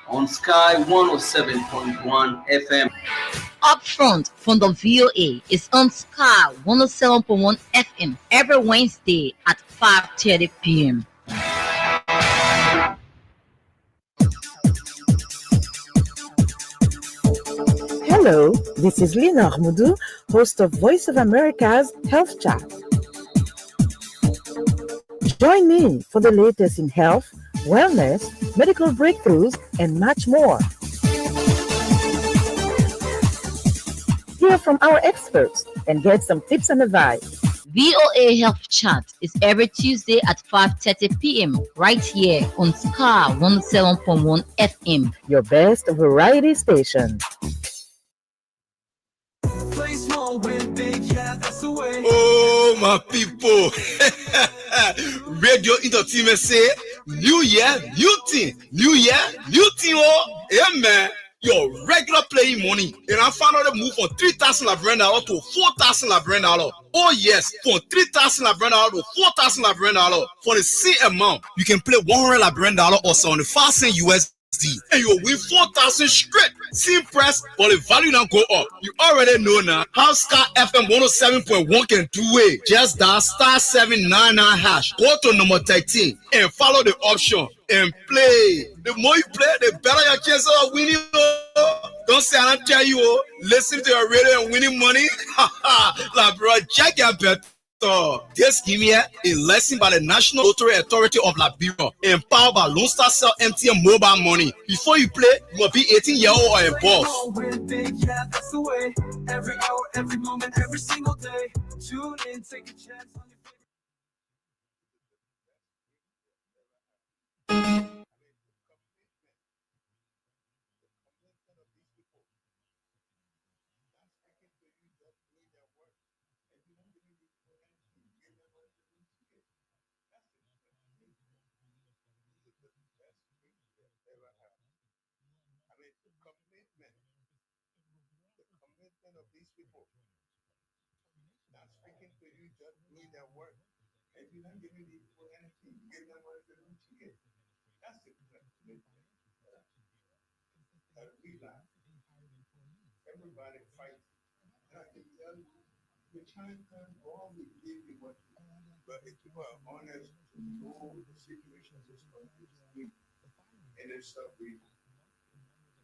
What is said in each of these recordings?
on Sky 107.1 FM. Upfront from the VOA is on Sky 107.1 FM every Wednesday at 5:30 p.m. Hello, this is Lina Armoudou, host of Voice of America's Health Chat. Join me for the latest in health, wellness, medical breakthroughs, and much more. Hear from our experts and get some tips and advice. VOA Health Chat is every Tuesday at 5:30 p.m. right here on Sky 107.1 FM. Your best variety station. Oh, my people. Radio Entertainment say, New Year, new thing. New Year, new thing. Oh, yeah, man. Your regular playing money. And I found out a move from 3,000 $4,000 to 4,000 $4,000. Oh, yes. From 3,000 $4,000 to 4,000 $4,000. For the same amount, you can play 100 $4,000 or 75 cents USD. And you'll win 4,000 straight. Same price, but the value now go up. You already know now how Sky FM 107.1 can do it. Just dial *799#. Go to number 13 and follow the option and play. The more you play, the better your chances of winning. Don't say I don't tell you. Listen to your radio and winning money. Like bro, check your bet. This game here is licensed by the National Lottery Authority of Liberia, empowered by Lone Star Cell MTN mobile money. Before you play, you must be 18 years old or above. Every hour, every moment, every single day. Tune in, take a chance on your of these people. Not speaking to you, just doing their work. And you're not giving these people anything. You give them what they don't get. That's the commitment. That we lack. Everybody fights. And I can tell you, the time comes, all we give you what you want. But if you are honest, know the situations is going to be. And it's stuff we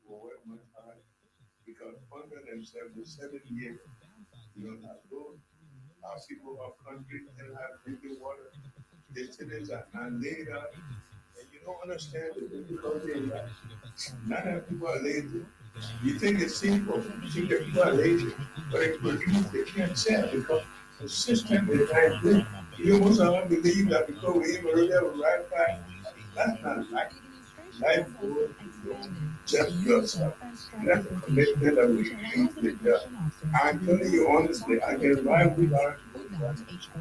will work much harder. Because 177 years, you don't have road. Our people of country and have drinking water. The cities are not laid up. And you don't understand the difficulty in life. Not that people are lazy. You think it's simple. You think that people are lazy. But if they can't sell because the system is not good. You almost don't believe that because we ain't really have a right back. That's not life. Life goes just yourself. That's a commitment that we use to do. I'm telling you honestly, I can ride without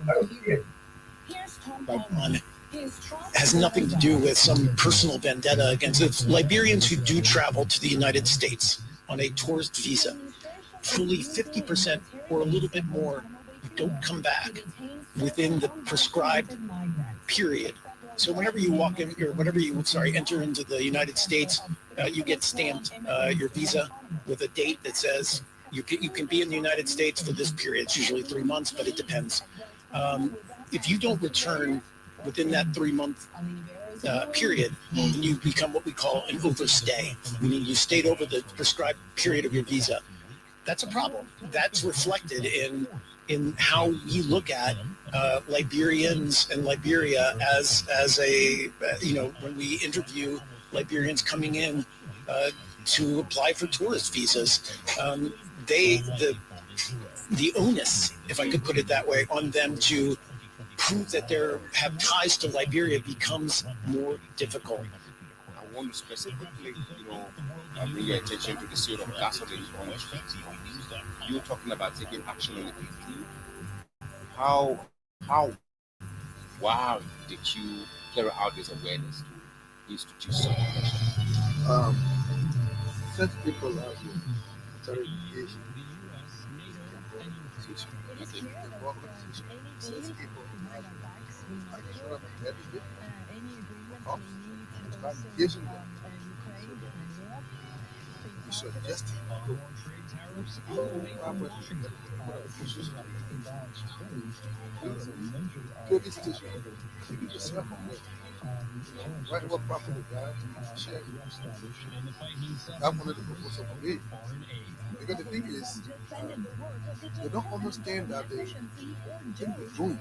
I don't care. Has nothing to do with some personal vendetta against it. Liberians who do travel to the United States on a tourist visa, fully 50% or a little bit more don't come back within the prescribed period. So whenever you walk in, or whenever you, enter into the United States, you get stamped your visa with a date that says you can be in the United States for this period. It's usually 3 months, but it depends. If you don't return within that 3-month period, then you become what we call an overstay, meaning you stayed over the prescribed period of your visa. That's a problem. That's reflected in how we look at Liberians and Liberia as a when we interview Liberians coming in to apply for tourist visas, the onus, if I could put it that way, on them to prove that they have ties to Liberia becomes more difficult. I want to specifically, bring your attention to the state of gasoline ownership. You're talking about taking action on the 15th. How wow did you carry out this awareness to institute such measures? Such people out here, sorry, such people I show up every day. Start engaging them so that suggesting police station. You need to self right what property guys share. That's one of the proposals for me. Because the thing is, they don't understand that the thing they're doing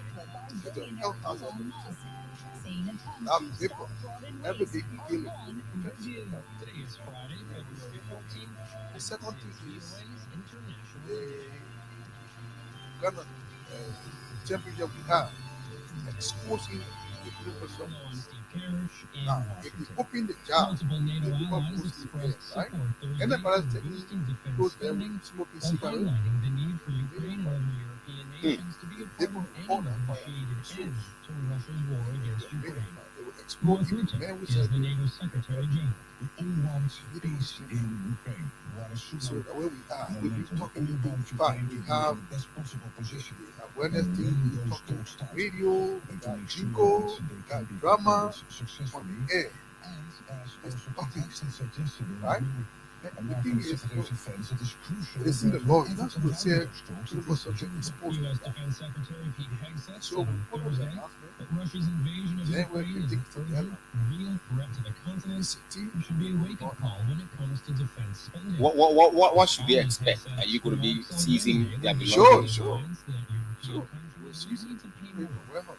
is a health hazard. That people every day killing. The second thing is the kind of temperature we have exposing the people substance. Now, if you open the jar, the people push the air, right? And the parents goes there with smoking cigarettes. They will hold that fire. They will explode it. Man, we said, so the way we be talking in fact, we have awareness thing, we talk to radio, we got jingle, we got drama on the air. It's talking, right? And the thing is, it's in the law. You're not supposed to say people subject exposure. So we follow the announcement. Then we're going to take it together. What should we expect? Are you going to be seizing their belongings? Sure. We're seizing the warehouse.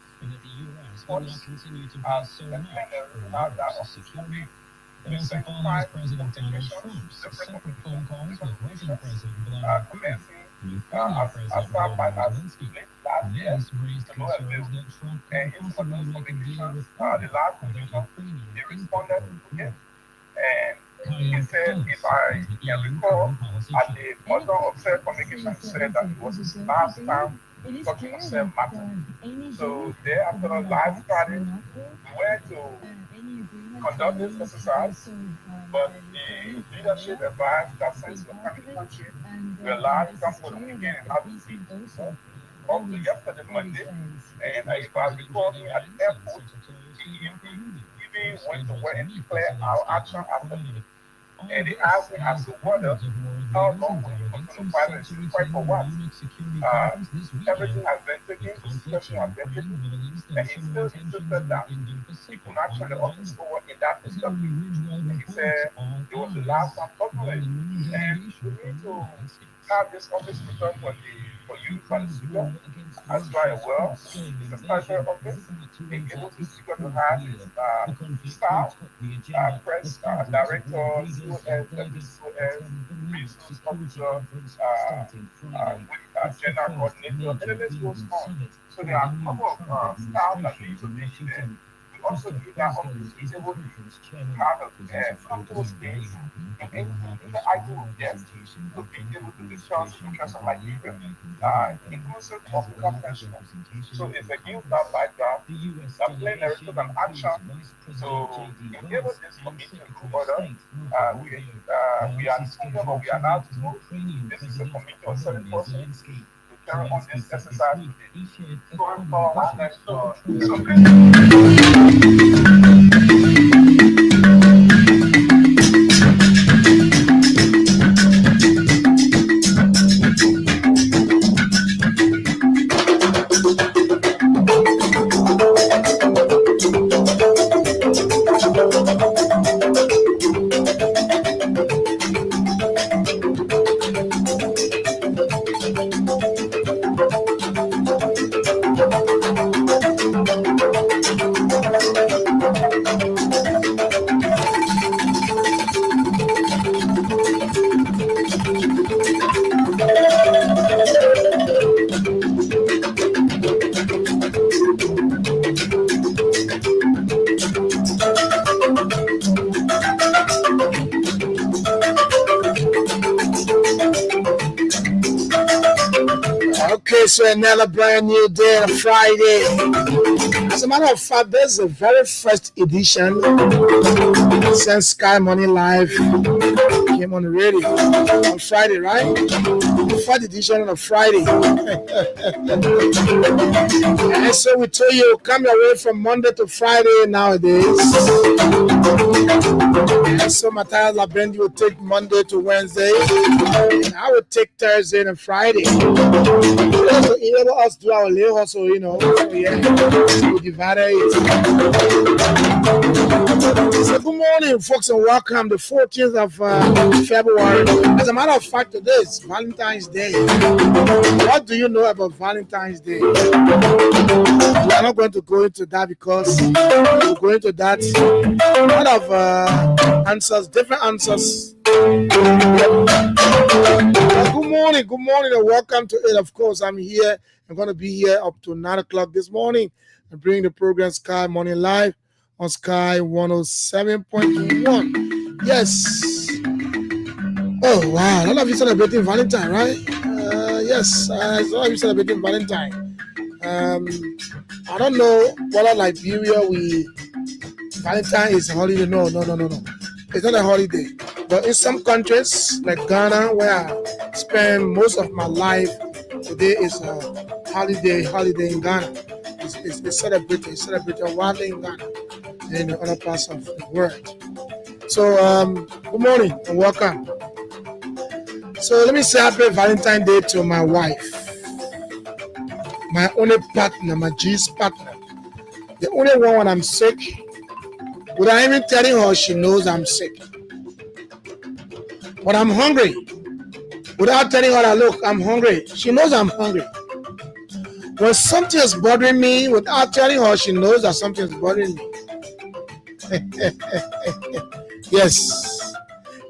President Donald Trump's separate phone calls with Russian President Vladimir Putin and Ukrainian President Volodymyr Zelensky. This raised concerns that Trump could possibly make a deal with Putin without Ukrainian input or approval. He said, if I can recall, at the bottom of self-communication said that it was his last time talking of self-matter. So thereafter the live started, we went to conduct this exercise, but the leadership advised that since we're coming to the country, we're allowed to come for the weekend and have a seat. Up to yesterday, Monday, and if I recall me at the airport, he even went to where and declared our action after. And they asked me as to whether how long will you continue fighting and fight for what? Everything has been taken, discussion has been taken, and he still insisted that he could not turn the office over in that discussion. And he said it was the last time public, and we need to have this office returned for you, for the speaker, as well. It's a special office. Being able to speak to have his staff, press directors, resource officer, general coordinator, and the list goes on. So there are a couple of staff that need to be there. We also need that office to be able to have a comfortable space and the ideal guest to be able to discuss because of like inclusive of the conventional. So it's a youth that like that play narrative and action. So in able this committee to order, we are together, but we are now two. This is a committee of 7 persons to carry on this exercise today. Going forward, So another brand new day on Friday. As a matter of fact, this is the very first edition since Sky Morning Live came on the radio on Friday, right? first edition on a Friday. And so we told you, come away from Monday to Friday nowadays. And so Matthias Labendi will take Monday to Wednesday. And I would take Thursday and Friday. So enable us to do our little hustle, you know. So yeah, we divided it. So good morning, folks, and welcome to the 14th of February. As a matter of fact, today is Valentine's Day. What do you know about Valentine's Day? We are not going to go into that because we'll go into that. A lot of answers, different answers. Good morning, and welcome to it. Of course, I'm here. I'm going to be here up to 9 o'clock this morning and bring the program Sky Morning Live on Sky 107.1. Yes. Oh, wow. A lot of you celebrating Valentine, right? Yes. A lot of you celebrating Valentine. I don't know whether Liberia, Valentine is a holiday. No. It's not a holiday. But in some countries, like Ghana, where I spend most of my life, today is a holiday in Ghana. It's celebrated widely in Ghana and in other parts of the world. So, good morning and welcome. So, let me say happy Valentine's Day to my wife, my only partner, my G's partner. The only one when I'm sick, without even telling her, she knows I'm sick. When I'm hungry, without telling her that, look, I'm hungry, she knows I'm hungry. When something is bothering me, without telling her, she knows that something is bothering me. Yes.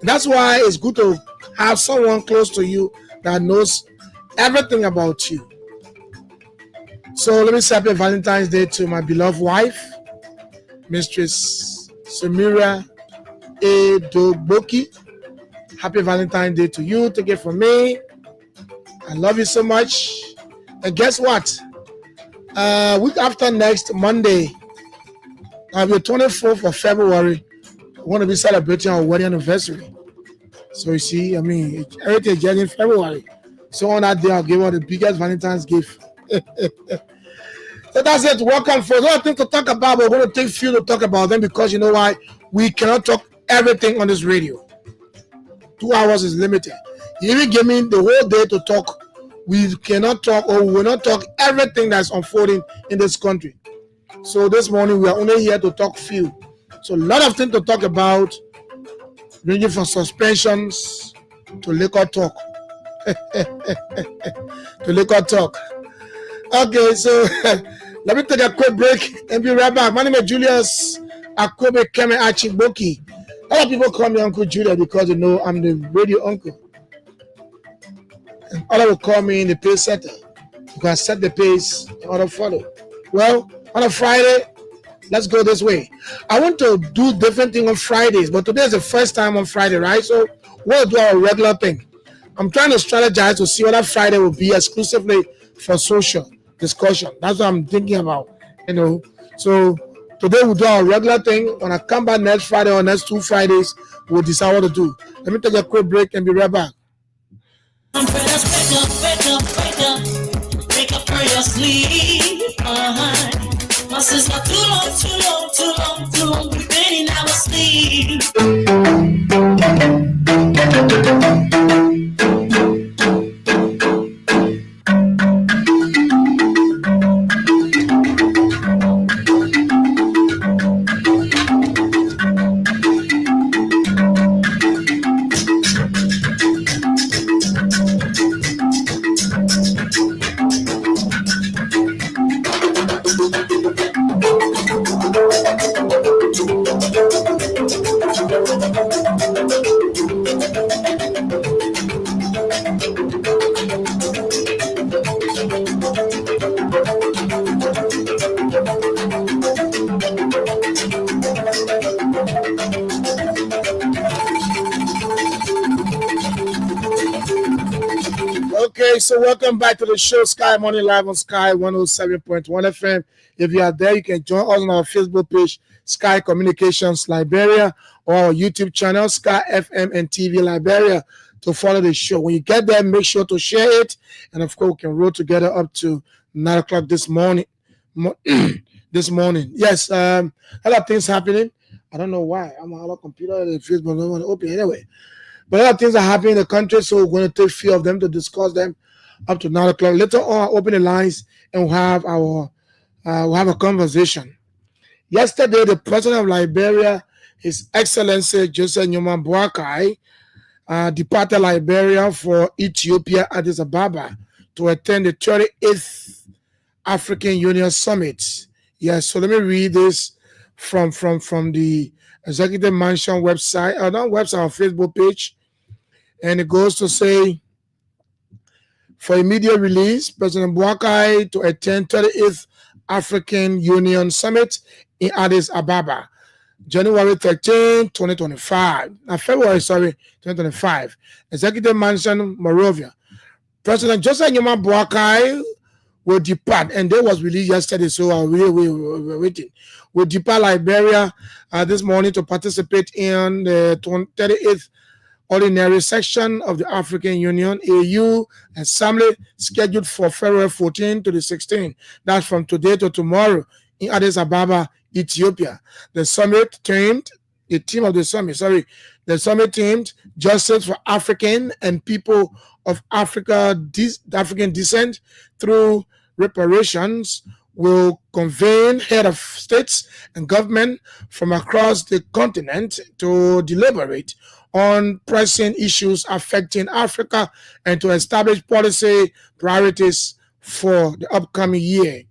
That's why it's good to have someone close to you that knows everything about you. So let me say happy Valentine's Day to my beloved wife, Mistress Samira A. Dogboki. Happy Valentine's Day to you. Take it from me. I love you so much. And guess what? Week after next, Monday, on the 24th of February, we're going to be celebrating our wedding anniversary. So you see, I mean, everything is just in February. So on that day, I'll give her the biggest Valentine's gift. So that's it. Welcome for other things to talk about. We're going to take a few to talk about them because you know why? We cannot talk everything on this radio. 2 hours is limited. You even give me the whole day to talk. We cannot talk or we will not talk everything that's unfolding in this country. So this morning we are only here to talk few. So a lot of things to talk about, ranging from suspensions to liquor talk. Okay, so let me take a quick break and be right back. My name is Julius Akobe Keme Achigboki. A lot of people call me Uncle Julia because they know I'm the radio uncle. And others will call me in the pace setter because I set the pace and others follow. Well, on a Friday, let's go this way. I want to do different things on Fridays, but today is the first time on Friday, right? So we'll do our regular thing. I'm trying to strategize to see whether Friday will be exclusively for social discussion. That's what I'm thinking about, you know. So today we'll do our regular thing. When I come back next Friday or next 2 Fridays, we'll decide what to do. Let me take a quick break and be right back. Wake up from your sleep. My sister, too long, we've been in our sleep. Okay, so welcome back to the show, Sky Morning Live on Sky 107.1 FM. If you are there, you can join us on our Facebook page, Sky Communications Liberia, or our YouTube channel, Sky FM and TV Liberia. to follow the show. When you get there, make sure to share it. And of course, we can roll together up to 9 o'clock this morning. This morning. Yes, a lot of things happening. I don't know why. I'm on a computer and Facebook don't want to open anyway. But a lot of things are happening in the country, so we're going to take a few of them to discuss them up to 9 o'clock. Later on, I'll open the lines and we'll have a conversation. Yesterday, the president of Liberia, His Excellency Joseph Newman Boakai, departed Liberia for Ethiopia, Addis Ababa, to attend the 38th African Union Summit. Yes, so let me read this from the Executive Mansion website, not website, our Facebook page. And it goes to say, for immediate release, President Boakai to attend 38th African Union Summit in Addis Ababa, January 13, 2025. February 2025. Executive Mansion, Monrovia. President Joseph Newman Boakai will depart, and that was released yesterday, so we're waiting. Will depart Liberia this morning to participate in the 38th Ordinary Section of the African Union AU Assembly, scheduled for February 14 to the 16th. That's from today to tomorrow in Addis Ababa, Ethiopia. The summit themed Justice for African and People of African descent through reparations will convene head of states and government from across the continent to deliberate on pressing issues affecting Africa and to establish policy priorities for the upcoming year.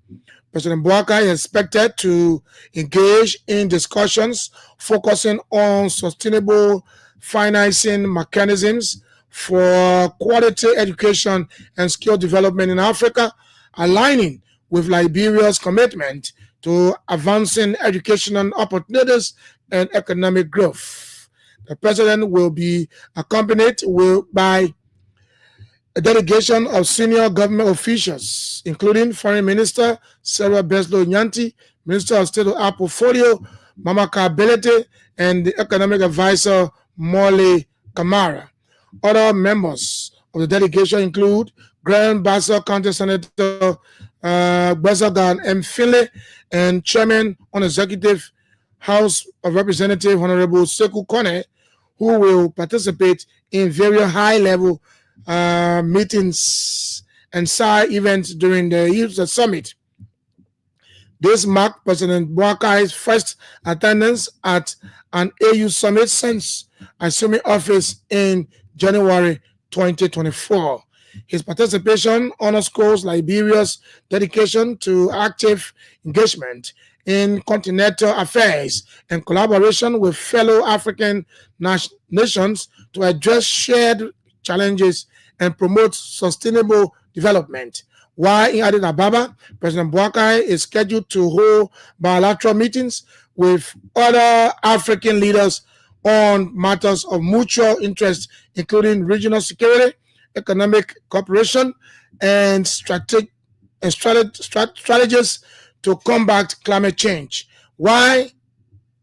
President Boakai is expected to engage in discussions focusing on sustainable financing mechanisms for quality education and skill development in Africa, aligning with Liberia's commitment to advancing educational opportunities and economic growth. The president will be accompanied by a delegation of senior government officials, including Foreign Minister Sarah Beslo Nyanti, Minister of State of our portfolio Mamaka Belete, and the Economic Advisor Molly Kamara. Other members of the delegation include Grand Bassa County Senator Gbazagan M. Finlay and Chairman on Executive House of Representatives Honorable Sekou Kone, who will participate in various high-level meetings and side events during the summit. This marked President Boakai's first attendance at an AU summit since assuming office in January 2024. His participation underscores Liberia's dedication to active engagement in continental affairs and collaboration with fellow African nations to address shared challenges and promote sustainable development. While in Addis Ababa, President Boakai is scheduled to hold bilateral meetings with other African leaders on matters of mutual interest, including regional security, economic cooperation, and strategies to combat climate change. While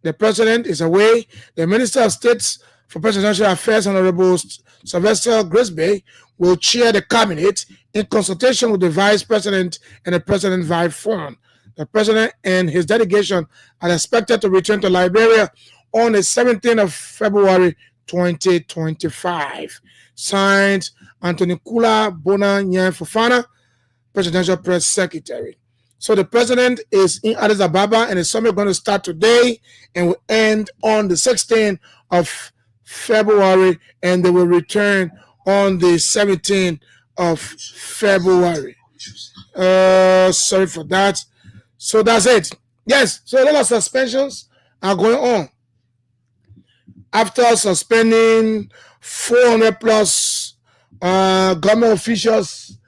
the president is away, the Minister of State for Presidential Affairs, Honorable Sylvester Grisby, will chair the cabinet in consultation with the vice president and the president via phone. The president and his delegation are expected to return to Liberia on the 17th of February 2025. Signed, Anthony Kula Bona Nyan Fofana, Presidential Press Secretary. So the president is in Addis Ababa, and the summit is going to start today and will end on the 16th of February, and they will return on the 17th of February. Sorry for that. So that's it. Yes, so a lot of suspensions are going on. After suspending 400 plus government officials,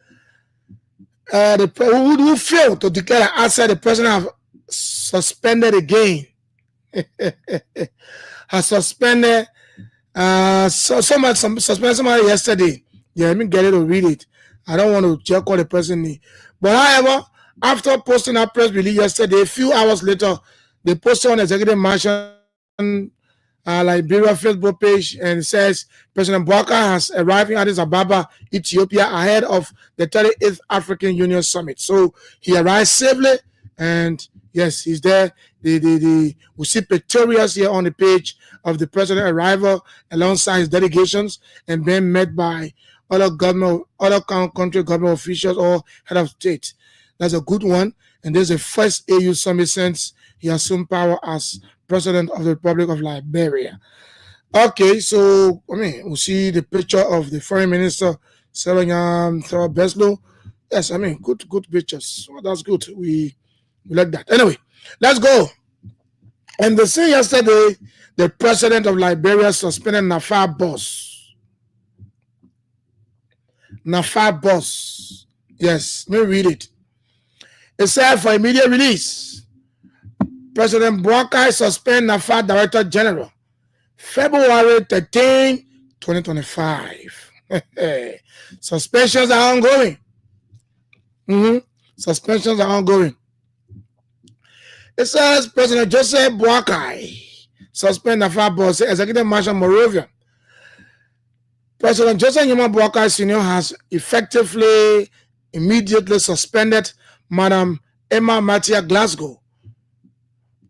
who failed to declare outside, the president have suspended again. Has suspended suspended somebody yesterday. Yeah, let me get it to read it. I don't want to check what the person needs. But however, after posting that press release yesterday, a few hours later, they posted on Executive Mansion Liberia Facebook page, and it says President Bouaka has arrived in Addis Ababa, Ethiopia, ahead of the 38th African Union Summit. So he arrived safely, and yes, he's there. We see pictorials here on the page of the president arrival alongside his delegations and being met by other country government officials or head of state. That's a good one. And there's the first AU summit since he assumed power as president of the Republic of Liberia. Okay, so we see the picture of the foreign minister Seranyam Beslo. Yes, good pictures. Well, that's good. We like that. Anyway, let's go. And they say yesterday, the president of Liberia suspended NAFA boss. NAFA boss. Yes, let me read it. It said for immediate release, President Bouaka suspend NAFA Director General, February 13, 2025. Suspensions are ongoing. Suspensions are ongoing. It says President Joseph Boakai suspend NAFA boss, Executive Marshal Moravian. President Joseph Boakai Sr. has effectively, immediately suspended Madam Emma Mattia Glasgow,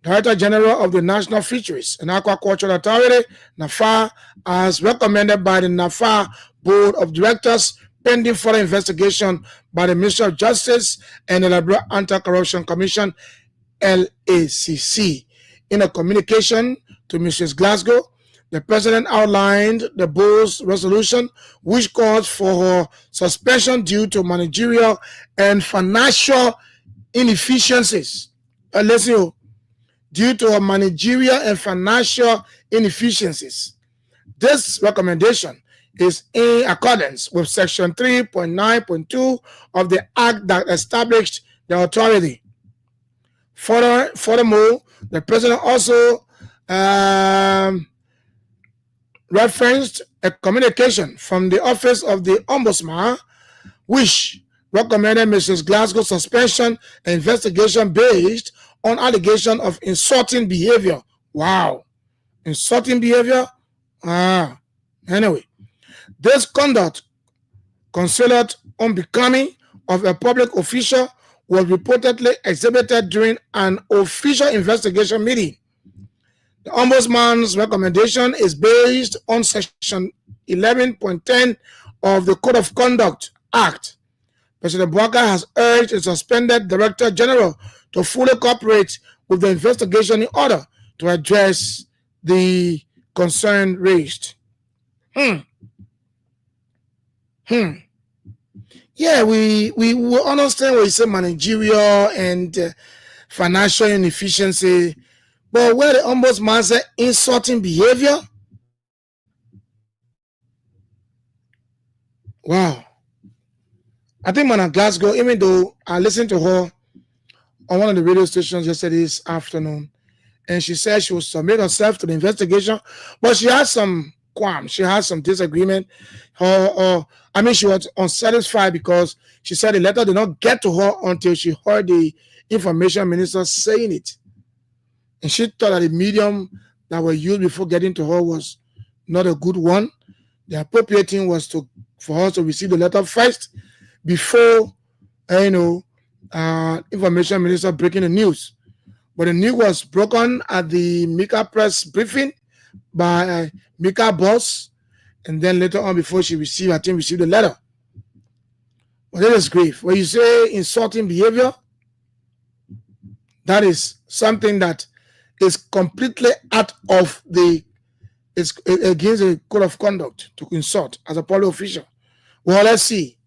Director General of the National Fisheries and Aquaculture Authority, NAFA, as recommended by the NAFA Board of Directors, pending further investigation by the Ministry of Justice and the Liberia Anti-Corruption Commission, LACC. In a communication to Mrs. Glasgow, the President outlined the board's resolution, which calls for her suspension due to managerial and financial inefficiencies. Due to her managerial and financial inefficiencies. This recommendation is in accordance with Section 3.9.2 of the Act that established the authority. Furthermore, the President also referenced a communication from the Office of the Ombudsman, which recommended Mrs. Glasgow's suspension and investigation based on allegation of insulting behavior. Wow. Insulting behavior? Anyway, this conduct considered unbecoming of a public official was reportedly exhibited during an official investigation meeting. The Ombudsman's recommendation is based on Section 11.10 of the Code of Conduct Act. President Bouaka has urged a suspended Director General to fully cooperate with the investigation in order to address the concern raised. Yeah, we understand what you say, managerial and financial inefficiency, but where the Ombudsman said insulting behavior, wow. I think Madam Glasgow, even though I listened to her on one of the radio stations yesterday this afternoon, and she said she will submit herself to the investigation, but she had some qualms, she had some disagreement. She was unsatisfied because she said the letter did not get to her until she heard the information minister saying it. And she thought that the medium that were used before getting to her was not a good one. The appropriate thing was for her to receive the letter first before, information minister breaking the news. But the news was broken at the Mika press briefing by Mika boss, and then later on before she received the letter. But that is grave. When you say insulting behavior, that is something that is completely out of it's against the code of conduct to insult as a public official. Well, let's see.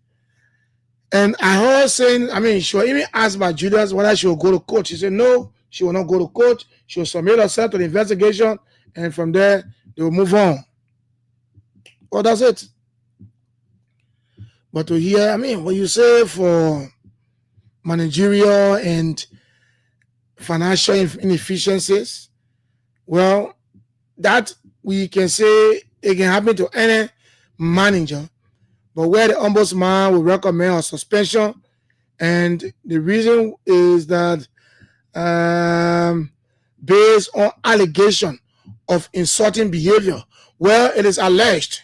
And I heard her saying, she was even asked by Julius whether she will go to court. She said, no, she will not go to court. She will submit herself to the investigation, and from there, they will move on. Well, that's it. But to hear, what you say for managerial and financial inefficiencies, well, that we can say it can happen to any manager. But where the Ombudsman will recommend a suspension, and the reason is that based on allegation of insulting behavior. Well, it is alleged,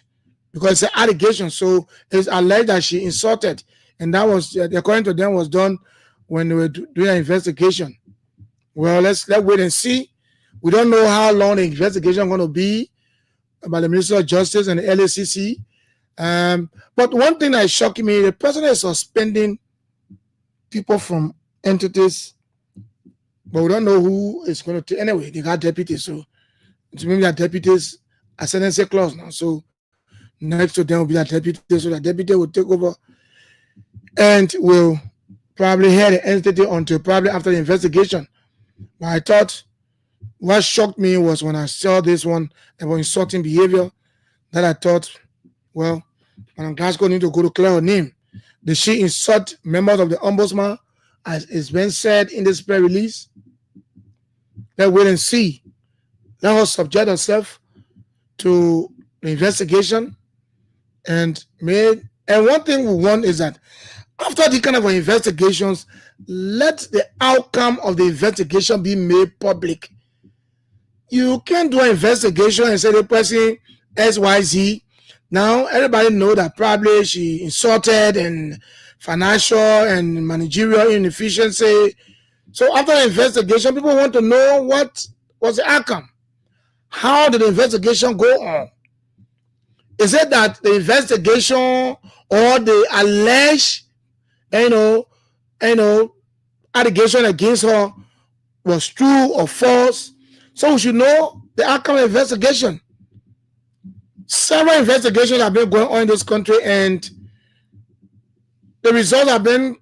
because it's an allegation, so it's alleged that she insulted, and that was, according to them, was done when they were doing an investigation. Well, let's wait and see. We don't know how long the investigation is going to be by the Minister of Justice and the LACC. But one thing that shocked me, the president is suspending people from entities, but we don't know who is going to take. Anyway, they got deputies, so it means that deputies ascendancy clause now. So next to them will be that deputy, so that deputy will take over and will probably head the entity until probably after the investigation. But I thought what shocked me was when I saw this one about insulting behavior, that I thought, well, Madam Glasgow need to go to clear her name. Did she insult members of the ombudsman, as it's been said in this press release? Let's wait and see. Let her subject herself to the investigation. And one thing we want is that after the kind of investigations, let the outcome of the investigation be made public. You can't do an investigation and say the person XYZ. Now everybody know that probably she insulted and financial and managerial inefficiency. So after the investigation, people want to know what was the outcome. How did the investigation go on? Is it that the investigation or the alleged, allegation against her was true or false? So we should know the outcome of the investigation. Several investigations have been going on in this country, and the results have been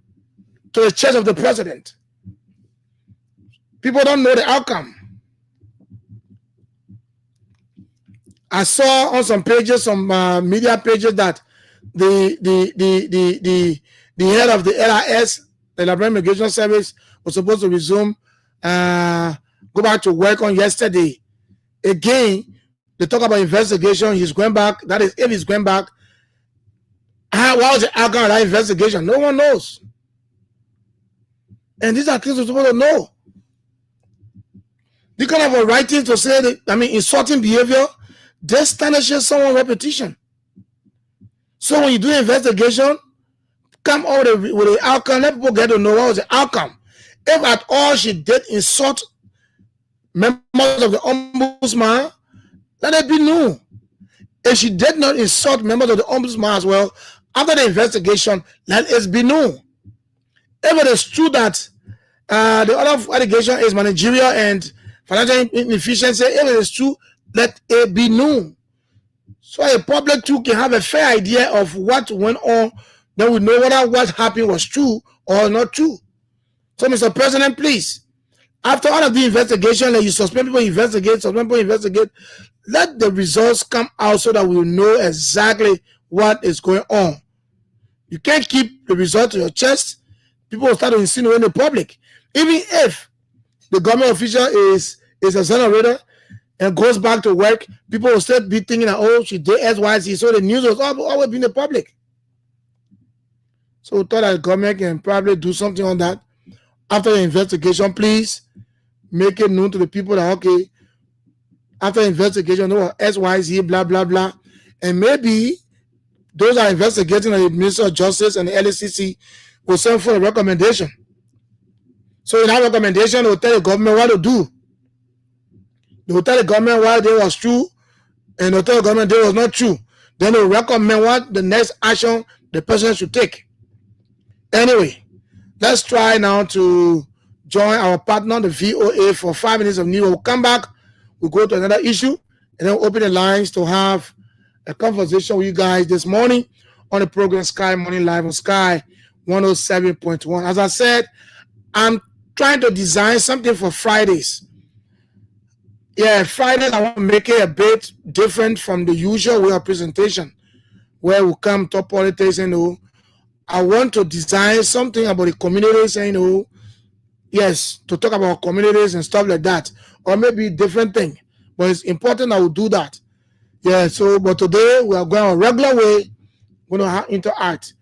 to the chest of the president. People don't know the outcome. I saw on some pages, some media pages, that the head of the LIS, the Liberal Immigration Service, was supposed to resume, go back to work on yesterday. Again, they talk about investigation. He's going back. That is, if he's going back, what was the outcome of that investigation? No one knows. And these are things we're supposed to know. You can have a writing to say that, insulting behavior, this tarnishes someone's reputation. So when you do investigation, come out with the outcome, let people get to know what was the outcome. If at all she did insult members of the ombudsman, let it be known. If she did not insult members of the ombudsman as well, after the investigation, let it be known. If it is true that the other allegation is managerial and financial inefficiency, if it is true, let it be known. So a public too can have a fair idea of what went on, then we know whether what happened was true or not true. So, Mr. President, please, after all of the investigation, let you suspend people, investigate, let the results come out so that we will know exactly what is going on. You can't keep the result to your chest. People will start to insinuate in the public. Even if the government official is exonerated and goes back to work, people will still be thinking that, oh, she did XYZ. So the news was always be in the public. So we thought that the government can probably do something on that. After the investigation, please make it known to the people that, okay, after investigation, no XYZ, blah, blah, blah. And maybe those are investigating the Minister of Justice and the LACC will send for a recommendation. So in that recommendation, they will tell the government what to do. They will tell the government why they was true, and they will tell the government they was not true. Then they will recommend what the next action the president should take. Anyway, let's try now to join our partner, the VOA, for 5 minutes of news. We'll come back, we'll go to another issue, and then we'll open the lines to have a conversation with you guys this morning on the program Sky Morning Live on Sky 107.1. As I said, I'm trying to design something for Fridays. Yeah, Fridays I want to make it a bit different from the usual way of presentation, where we come to politics, I want to design something about the communities, yes, to talk about communities and stuff like that, or maybe a different thing. But it's important I will do that. Yeah, so, but today we are going a regular way, going to interact.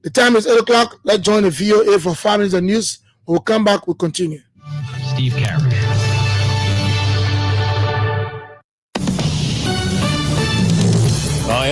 The time is 8 o'clock. Let's join the VOA for 5 minutes of news. We'll come back, we'll continue. Steve Carrick.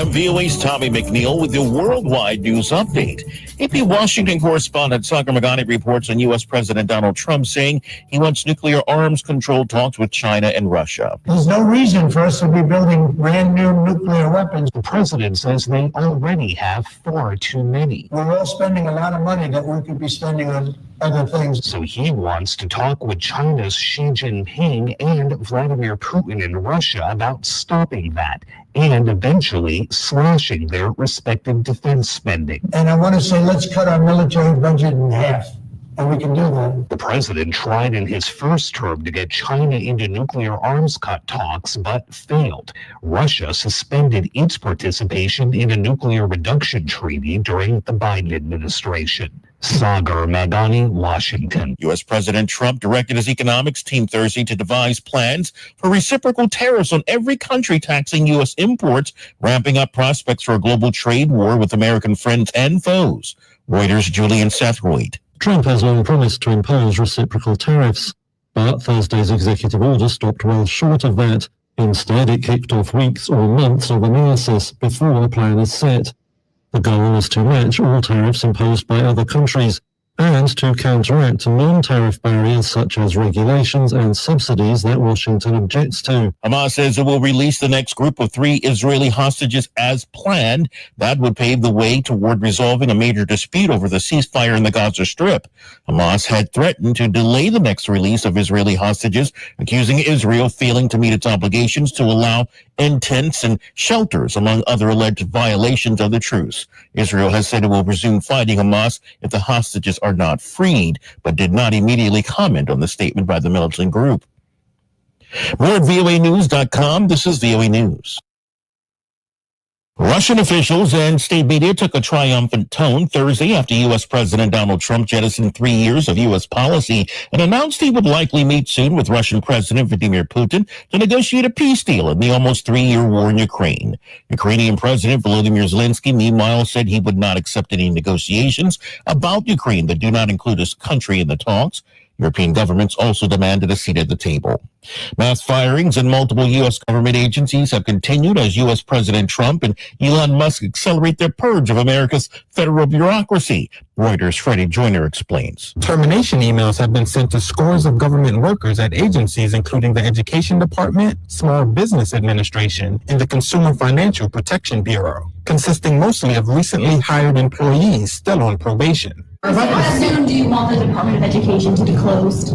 a.m. VOA's Tommy McNeil with the worldwide news update. AP Washington correspondent Sagar Magani reports on U.S. President Donald Trump saying he wants nuclear arms control talks with China and Russia. There's no reason for us to be building brand new nuclear weapons. The president says they already have far too many. We're all spending a lot of money that we could be spending on other things. So he wants to talk with China's Xi Jinping and Vladimir Putin in Russia about stopping that and eventually slashing their respective defense spending. And I want to say, let's cut our military budget in half. And we can do that. The president tried in his first term to get China into nuclear arms cut talks, but failed. Russia suspended its participation in a nuclear reduction treaty during the Biden administration. Sagar Magani, Washington. U.S. President Trump directed his economics team Thursday to devise plans for reciprocal tariffs on every country taxing U.S. imports, ramping up prospects for a global trade war with American friends and foes. Reuters' Julian Sethroyd. Trump has long promised to impose reciprocal tariffs, but Thursday's executive order stopped well short of that. Instead, it kicked off weeks or months of analysis before a plan is set. The goal is to match all tariffs imposed by other countries and to counteract non-tariff barriers such as regulations and subsidies that Washington objects to. Hamas says it will release the next group of 3 Israeli hostages as planned. That would pave the way toward resolving a major dispute over the ceasefire in the Gaza Strip. Hamas had threatened to delay the next release of Israeli hostages, accusing Israel of failing to meet its obligations to allow tents and shelters, among other alleged violations of the truce. Israel has said it will resume fighting Hamas if the hostages are not freed, but did not immediately comment on the statement by the militant group. More at voanews.com. This is VOA News. Russian officials and state media took a triumphant tone Thursday after U.S. President Donald Trump jettisoned 3 years of U.S. policy and announced he would likely meet soon with Russian President Vladimir Putin to negotiate a peace deal in the almost 3-year war in Ukraine. Ukrainian President Volodymyr Zelensky, meanwhile, said he would not accept any negotiations about Ukraine that do not include his country in the talks. European governments also demanded a seat at the table. Mass firings in multiple U.S. government agencies have continued as U.S. President Trump and Elon Musk accelerate their purge of America's federal bureaucracy. Reuters' Freddie Joyner explains. Termination emails have been sent to scores of government workers at agencies including the Education Department, Small Business Administration, and the Consumer Financial Protection Bureau, consisting mostly of recently hired employees still on probation. How soon do you want the Department of Education to be closed?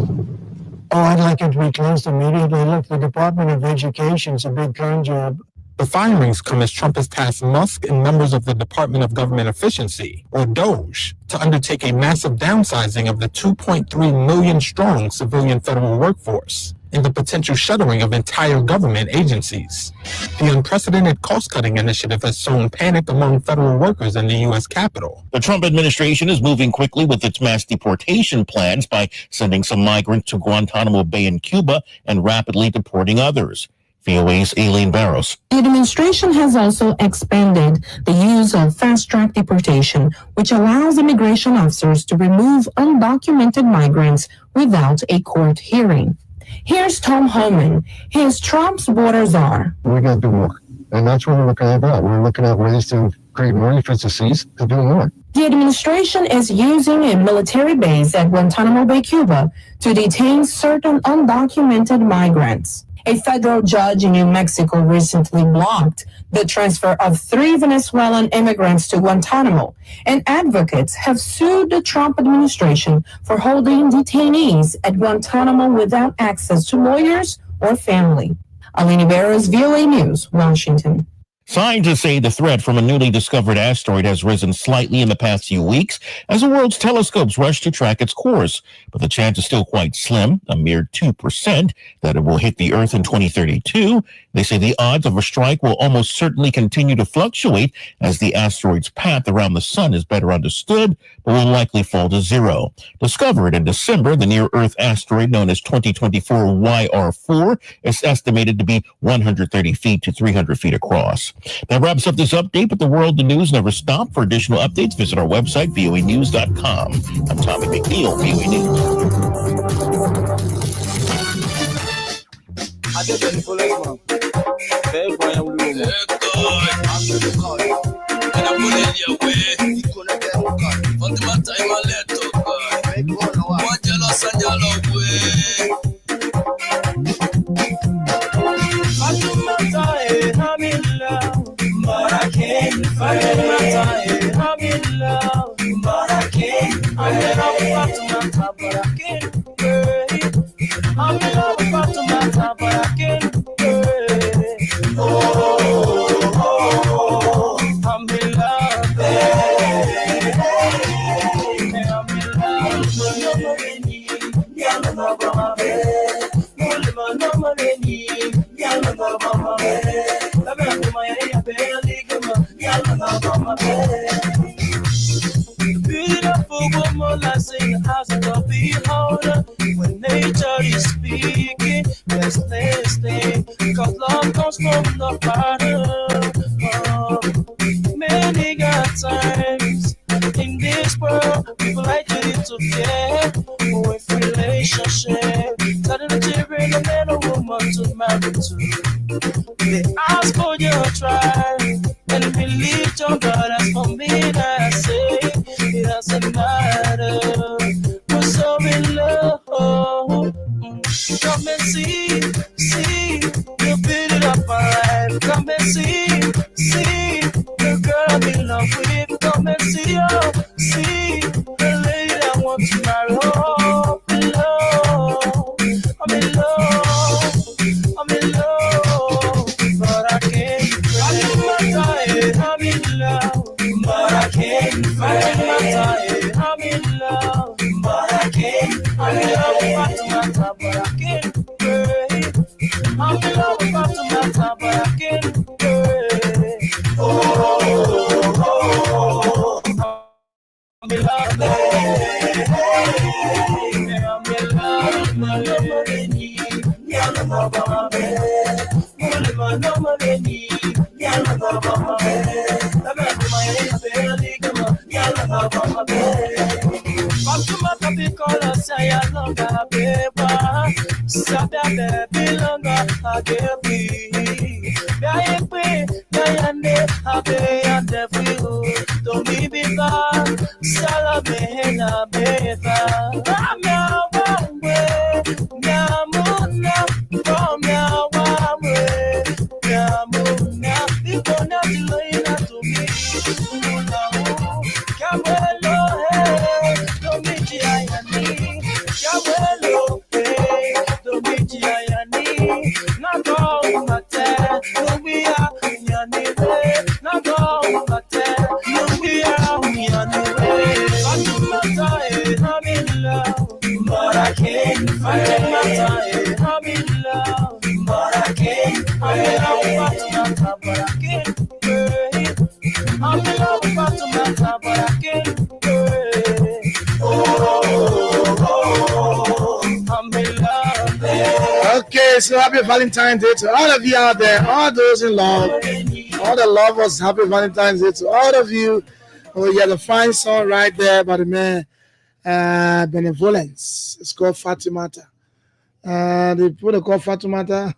Oh, I'd like it to be closed immediately. Look, the Department of Education's a big con job. The firings come as Trump has tasked Musk and members of the Department of Government Efficiency, or DOGE, to undertake a massive downsizing of the 2.3 million strong civilian federal workforce and the potential shuttering of entire government agencies. The unprecedented cost-cutting initiative has sown panic among federal workers in the U.S. Capitol. The Trump administration is moving quickly with its mass deportation plans by sending some migrants to Guantanamo Bay in Cuba and rapidly deporting others. VOA's Aileen Barros. The administration has also expanded the use of fast-track deportation, which allows immigration officers to remove undocumented migrants without a court hearing. Here's Tom Holman. Here's Trump's border czar. We got to do more. And that's what we're looking at. We're looking at ways to create more efficiencies to do more. The administration is using a military base at Guantanamo Bay, Cuba, to detain certain undocumented migrants. A federal judge in New Mexico recently blocked the transfer of 3 Venezuelan immigrants to Guantanamo, and advocates have sued the Trump administration for holding detainees at Guantanamo without access to lawyers or family. Alini Barros, VOA News, Washington. Scientists say the threat from a newly discovered asteroid has risen slightly in the past few weeks as the world's telescopes rush to track its course. But the chance is still quite slim, a mere 2%, that it will hit the Earth in 2032. They say the odds of a strike will almost certainly continue to fluctuate as the asteroid's path around the sun is better understood, but will likely fall to zero. Discovered in December, the near-Earth asteroid known as 2024 YR4 is estimated to be 130 feet to 300 feet across. That wraps up this update, but the world of news never stops. For additional updates, visit our website, voanews.com. I'm Tommy McNeil, VOA News. I'm in love, but I can't find it. I'm in love, but I can't. I'm in love with Fatima, but I can't break. I'm in love with Fatima, but I can't break. Oh, I'm in love, baby. I'm in love. Beautiful woman, I sing as a beholder. When nature is speaking, let's listen. Cause love comes from the Father. Many got times in this world, people like you need to care. With relationship, telling the children a man or woman to marry to. They ask for your tribe and believe your God. As for me, I say it doesn't matter. We're so in love. Come and see the beauty of my life. Come and see the girl I'm in love with. Come and see the lady that wants to marry. Oh, I'm in love, but I can't find my time. I'm in love, but I can't find my time. I'm in love, but I can't. I'm in love with Fatima, but I can't break. I'm in love with Fatima, but I can't break. Oh, I'm in love, but I can't find my time. I'm in love, but I can't. I'm in love with Fatima, but I can't break. I'm in love with Fatima, but I can't break. Oh, I'm in love. Okay, so happy Valentine's Day to all of you out there, all those in love, all the lovers. Happy Valentine's Day to all of you. Oh, yeah, the fine song right there by the man Benevolence. It's called Fatimata. They put a call Fatimata.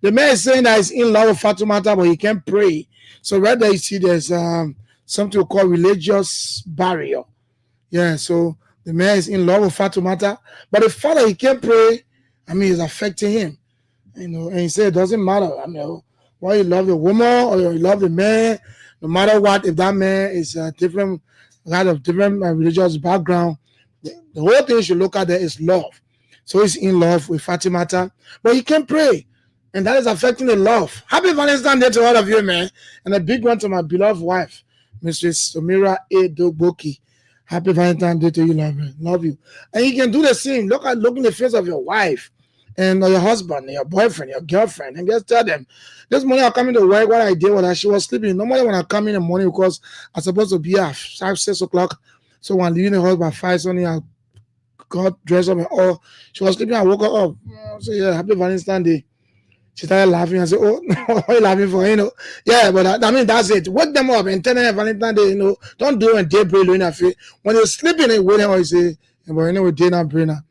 The man is saying that he's in love with Fatimata, but he can't pray. So right there you see there's something we call religious barrier. Yeah, so the man is in love with Fatimata, but the fact that he can't pray, I mean, it's affecting him. You know, and he said it doesn't matter. I mean, why you love the woman or you love the man, no matter what, if that man is a different kind of different religious background, the whole thing you should look at there is love. So he's in love with Fatimata, but he can't pray. And that is affecting the love. Happy Valentine's Day to all of you, man. And a big one to my beloved wife, Mrs. Samira A. Doboki. Happy Valentine's Day to you, love, man. Love you. And you can do the same. Look in the face of your wife and your husband, your boyfriend, your girlfriend, and just tell them, this morning I come into work, what I did was she was sleeping. Normally when I come in the morning, because I'm supposed to be at 5, 6 o'clock. So when I'm leaving the house by 5, something, I got dressed up and all. She was sleeping, I woke her up. So yeah, happy Valentine's Day. She started laughing and said, oh, what are you laughing for? You know, yeah, but I mean, that's it. Wake them up and tell them Valentine's Day, you know, don't do it when daybreak. When they're sleeping, they wait them or you say, but anyway, day not brainer.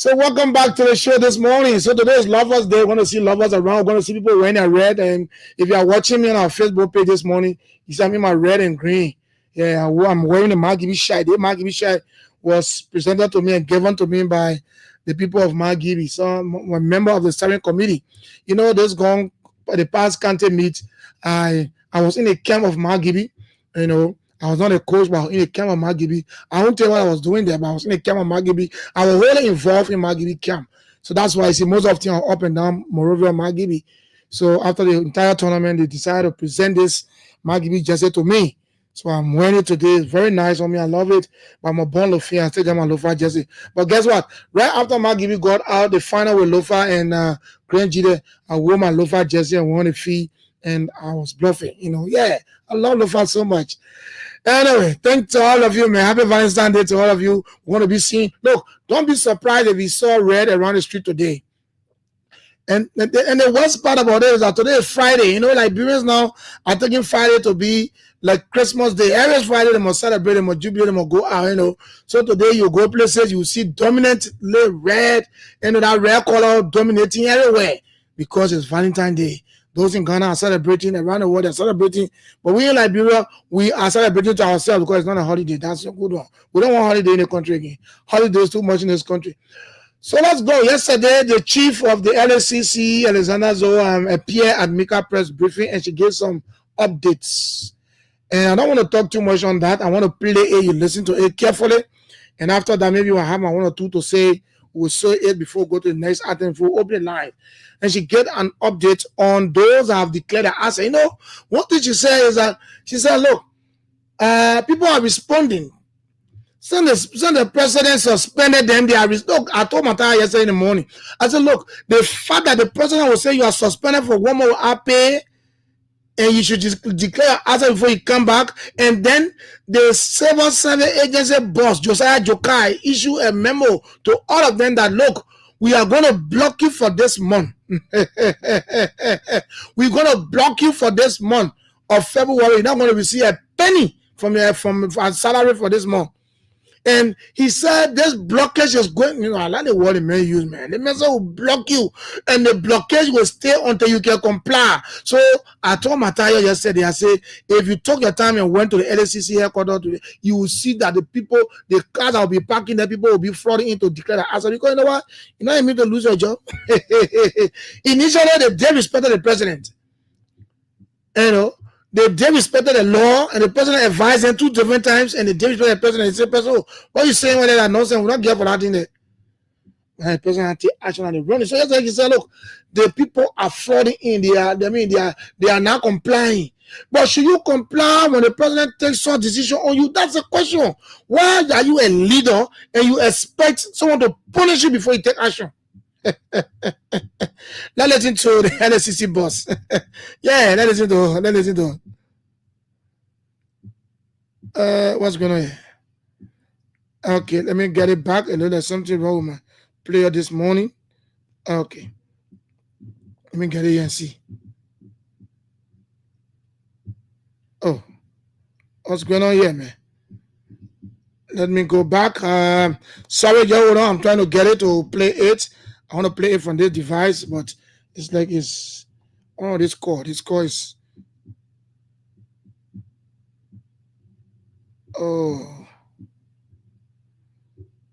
So welcome back to the show this morning. So today is Lovers Day. We're going to see lovers around. We're going to see people wearing their red. And if you are watching me on our Facebook page this morning, you see me my red and green. Yeah, I'm wearing the Magibi Shai. The Magibi Shai was presented to me and given to me by the people of Magibi. So I'm a member of the steering committee. You know, this gone the past county meet. I was in a camp of Magibi. You know, I was not a coach, but I was in a camp of Magibi. I won't tell you what I was doing there, but I was in a camp of Magibi. I was really involved in Magibi camp. So that's why I see most of the time up and down Morovia Magibi. So after the entire tournament, they decided to present this Magibi jersey to me. So I'm wearing it today. It's very nice on me. I love it. But I'm a born Lofa. I still got my Lofa jersey. But guess what? Right after Magibi got out, the final with Lofa and Grand Jide, I wore my Lofa jersey and won a fee. And I was bluffing. You know, yeah, I love Lofa so much. Anyway, thanks to all of you, man. Happy Valentine's Day to all of you. We want to be seen. Look, don't be surprised if we saw red around the street today. And the worst part about it is that today is Friday. You know, Liberians now are taking Friday to be like Christmas Day. Every Friday they must celebrate, they must jubilate, they must go out, you know. So today you go places, you see dominantly red, you know, that red color dominating everywhere because it's Valentine's Day. Those in Ghana are celebrating, around the world are celebrating. But we in Liberia, we are celebrating to ourselves because it's not a holiday. That's a good one. We don't want holiday in the country again. Holidays too much in this country. So let's go. Yesterday, the chief of the LSCC, Alexander Zoe, appeared at Mika press briefing and she gave some updates. And I don't want to talk too much on that. I want to play it. You listen to it carefully. And after that, maybe we'll have my one or two to say. We'll say it before we go to the next item for opening line. And she get an update on those that have declared her answer. You know, what did she say is that she said, look, people are responding. Since the president suspended them, they are look, I told Mataya yesterday in the morning. I said, look, the fact that the president will say you are suspended for 1 more hour pay and you should just declare answer before you come back. And then the civil service agency boss, Josiah Jokai, issue a memo to all of them that, look, we are going to block you for this month. We're going to block you for this month of February. You're not going to receive a penny from your salary for this month. And he said this blockage is going, you know, I like the word the man use, man. The man will block you, and the blockage will stay until you can comply. So I told Mataya yesterday, I said, if you took your time and went to the LSCC headquarters today, you will see that the people, the cars that will be parking there, people will be flooding in to declare the answer. Because you know what? You know, you mean to lose your job. Initially, they respected the president. You know. They respected the law, and the president advised them 2 different times, and they respected the president. They said, "President, what are you saying when that nonsense? We're not here for that thing there." And the president had to take action and they run it. So yesterday he said, "Look, the people are flooding in. They are now complying. But should you comply when the president takes some decision on you? That's the question. Why are you a leader and you expect someone to punish you before you take action?" Let's listen to the LSCC boss. Yeah, let's listen to what's going on here? Okay, let me get it back. I know there's something wrong with my player this morning. Okay. Let me get it here and see. Oh, what's going on here, man? Let me go back. Sorry, y'all, hold on. I'm trying to get it to play it. I want to play it from this device, but it's like it's this call. This call is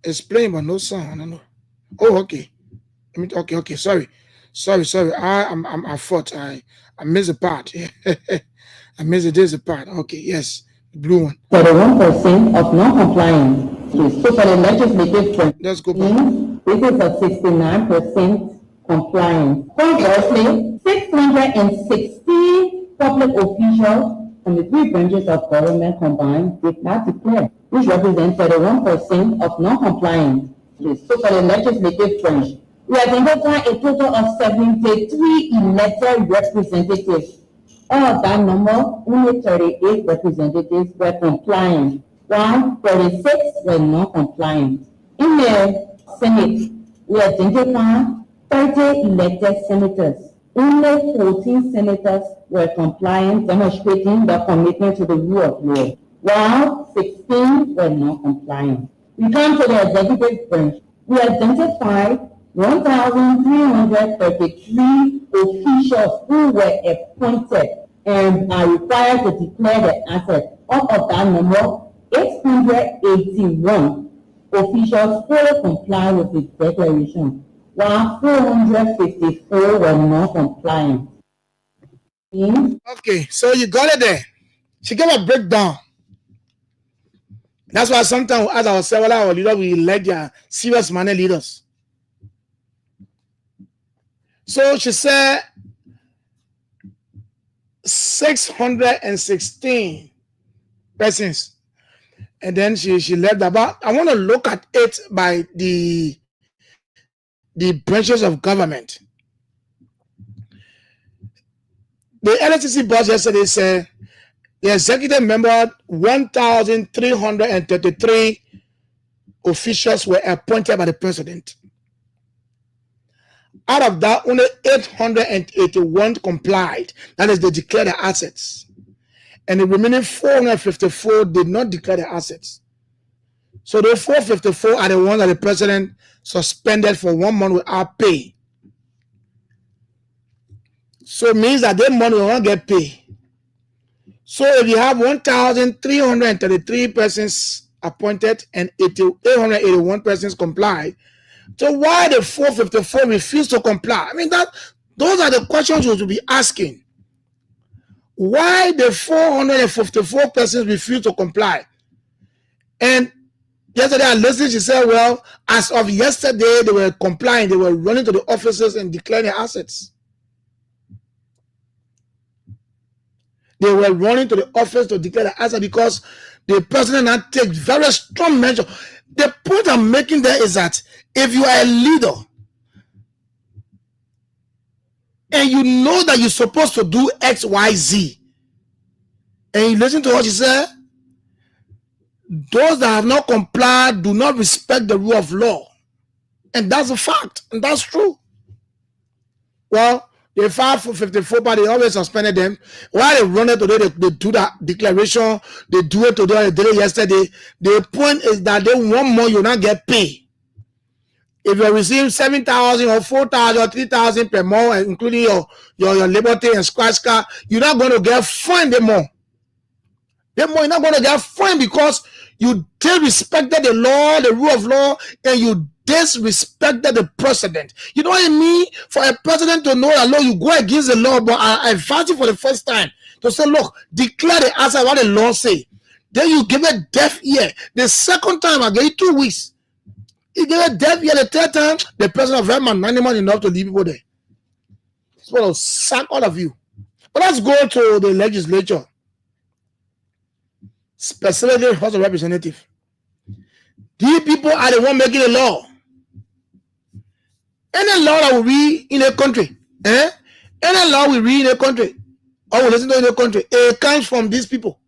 it's playing but no sound. I don't know. Oh, okay. Okay. Sorry. I'm at fault. I missed a part. I missed it. There's a part. Okay, yes. The blue one. 31% of non-compliance. So for the legislative let's go back. This is a 69% compliance. Conversely, 616 public officials from the 3 branches of government combined did not declare, which represents 31% of non-compliance. So for the legislative branch, we identified a total of 73 elected representatives. Of that number, only 38 representatives were compliant, while 36 were non-compliant. In the Senate, we identified 30 elected senators. Only 14 senators were compliant, demonstrating their commitment to the rule of law, while 16 were non-compliant. We come to the executive branch. we identified 1,333 officials who were appointed and are required to declare the assets. Out of that number, 881 officials fully comply with the declaration, while 454 were not compliant. Okay, so you got it there. She gave a breakdown. That's why sometimes we ask ourselves, well, our leaders we elect their serious money leaders. So she said 616 persons. And then she left about. I want to look at it by the branches of government. The LSTC boss yesterday said the executive member 1,333 officials were appointed by the president. Out of that, only 881 complied. That is, they declared their assets. And the remaining 454 did not declare their assets. So the 454 are the ones that the president suspended for 1 month without pay. So it means that their money will not get paid. So if you have 1,333 persons appointed and 881 persons complied, so why the 454 refuse to comply? I mean, those are the questions you should be asking. Why the 454 persons refuse to comply? And yesterday I listened, she said, well, as of yesterday, they were complying. They were running to the offices and declaring their assets. They were running to the office to declare their assets because the president had taken very strong measures. The point I'm making there is that if you are a leader and you know that you're supposed to do X, Y, Z, and you listen to what she said, those that have not complied do not respect the rule of law. And that's a fact, and that's true. Well, they filed for 54, but they always suspended them. While they run it today, they do that declaration, they do it today, they did it yesterday. The point is that they want more, you not get paid. If you receive 7,000 or 4,000 or 3,000 per month, including your Liberty and Scratch card, you're not going to get fined anymore. You're not going to get fined because you disrespected the law, the rule of law, and you disrespected the president. You know what I mean? For a president to know that law, you go against the law, but I advise you for the first time to say, look, declare the answer what the law say. Then you give a deaf ear. The second time, I gave you 2 weeks. You give a deaf ear. The third time, the president of Vermont magnanimous enough to leave people there. It's going to sack all of you. But let's go to the legislature. Specifically, House of Representatives. These people are the one making the law. Any law that we read in a country, any law we read in a country, or we listen to in a country, it comes from these people.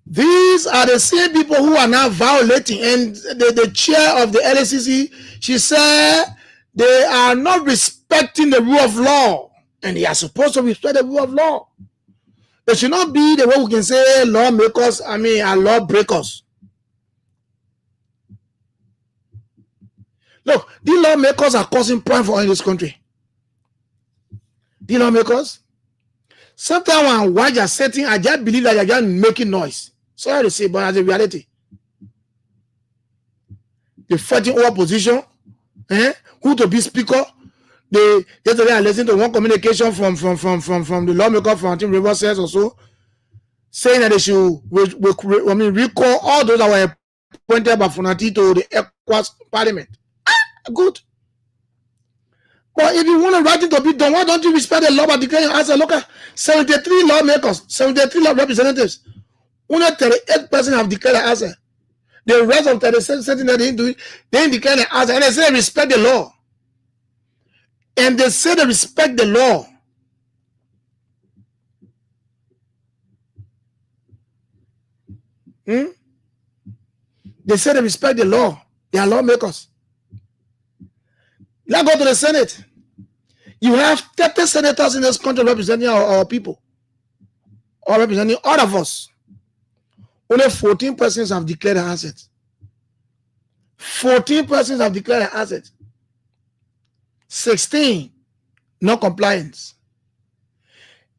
These are the same people who are now violating, and the chair of the LSCC, she said they are not respecting the rule of law, and they are supposed to respect the rule of law. It should not be the way we can say lawmakers, are law breakers. Look, these lawmakers are causing problem for in this country. These lawmakers, sometimes when while you're setting, I just believe that you're just making noise. Sorry to say, but as a reality, they're fighting over position, who to be speaker. Yesterday I listened to one communication from the lawmaker from River says or so, saying that they should recall all those that were appointed by Funati to the ECOWAS Parliament. Good. But if you want the right thing to be done, why don't you respect the law by declaring answer? Look at 73 lawmakers, 73 law representatives. Only 38% have declared the answer. The rest of 37% they didn't do it, they didn't declare the answer. And they say they respect the law. And they say they respect the law. They say they respect the law. They are lawmakers. Let's go to the Senate. You have 30 senators in this country representing our people, or representing all of us. Only 14 persons have declared their assets. 14 persons have declared an asset. 16 non-compliance.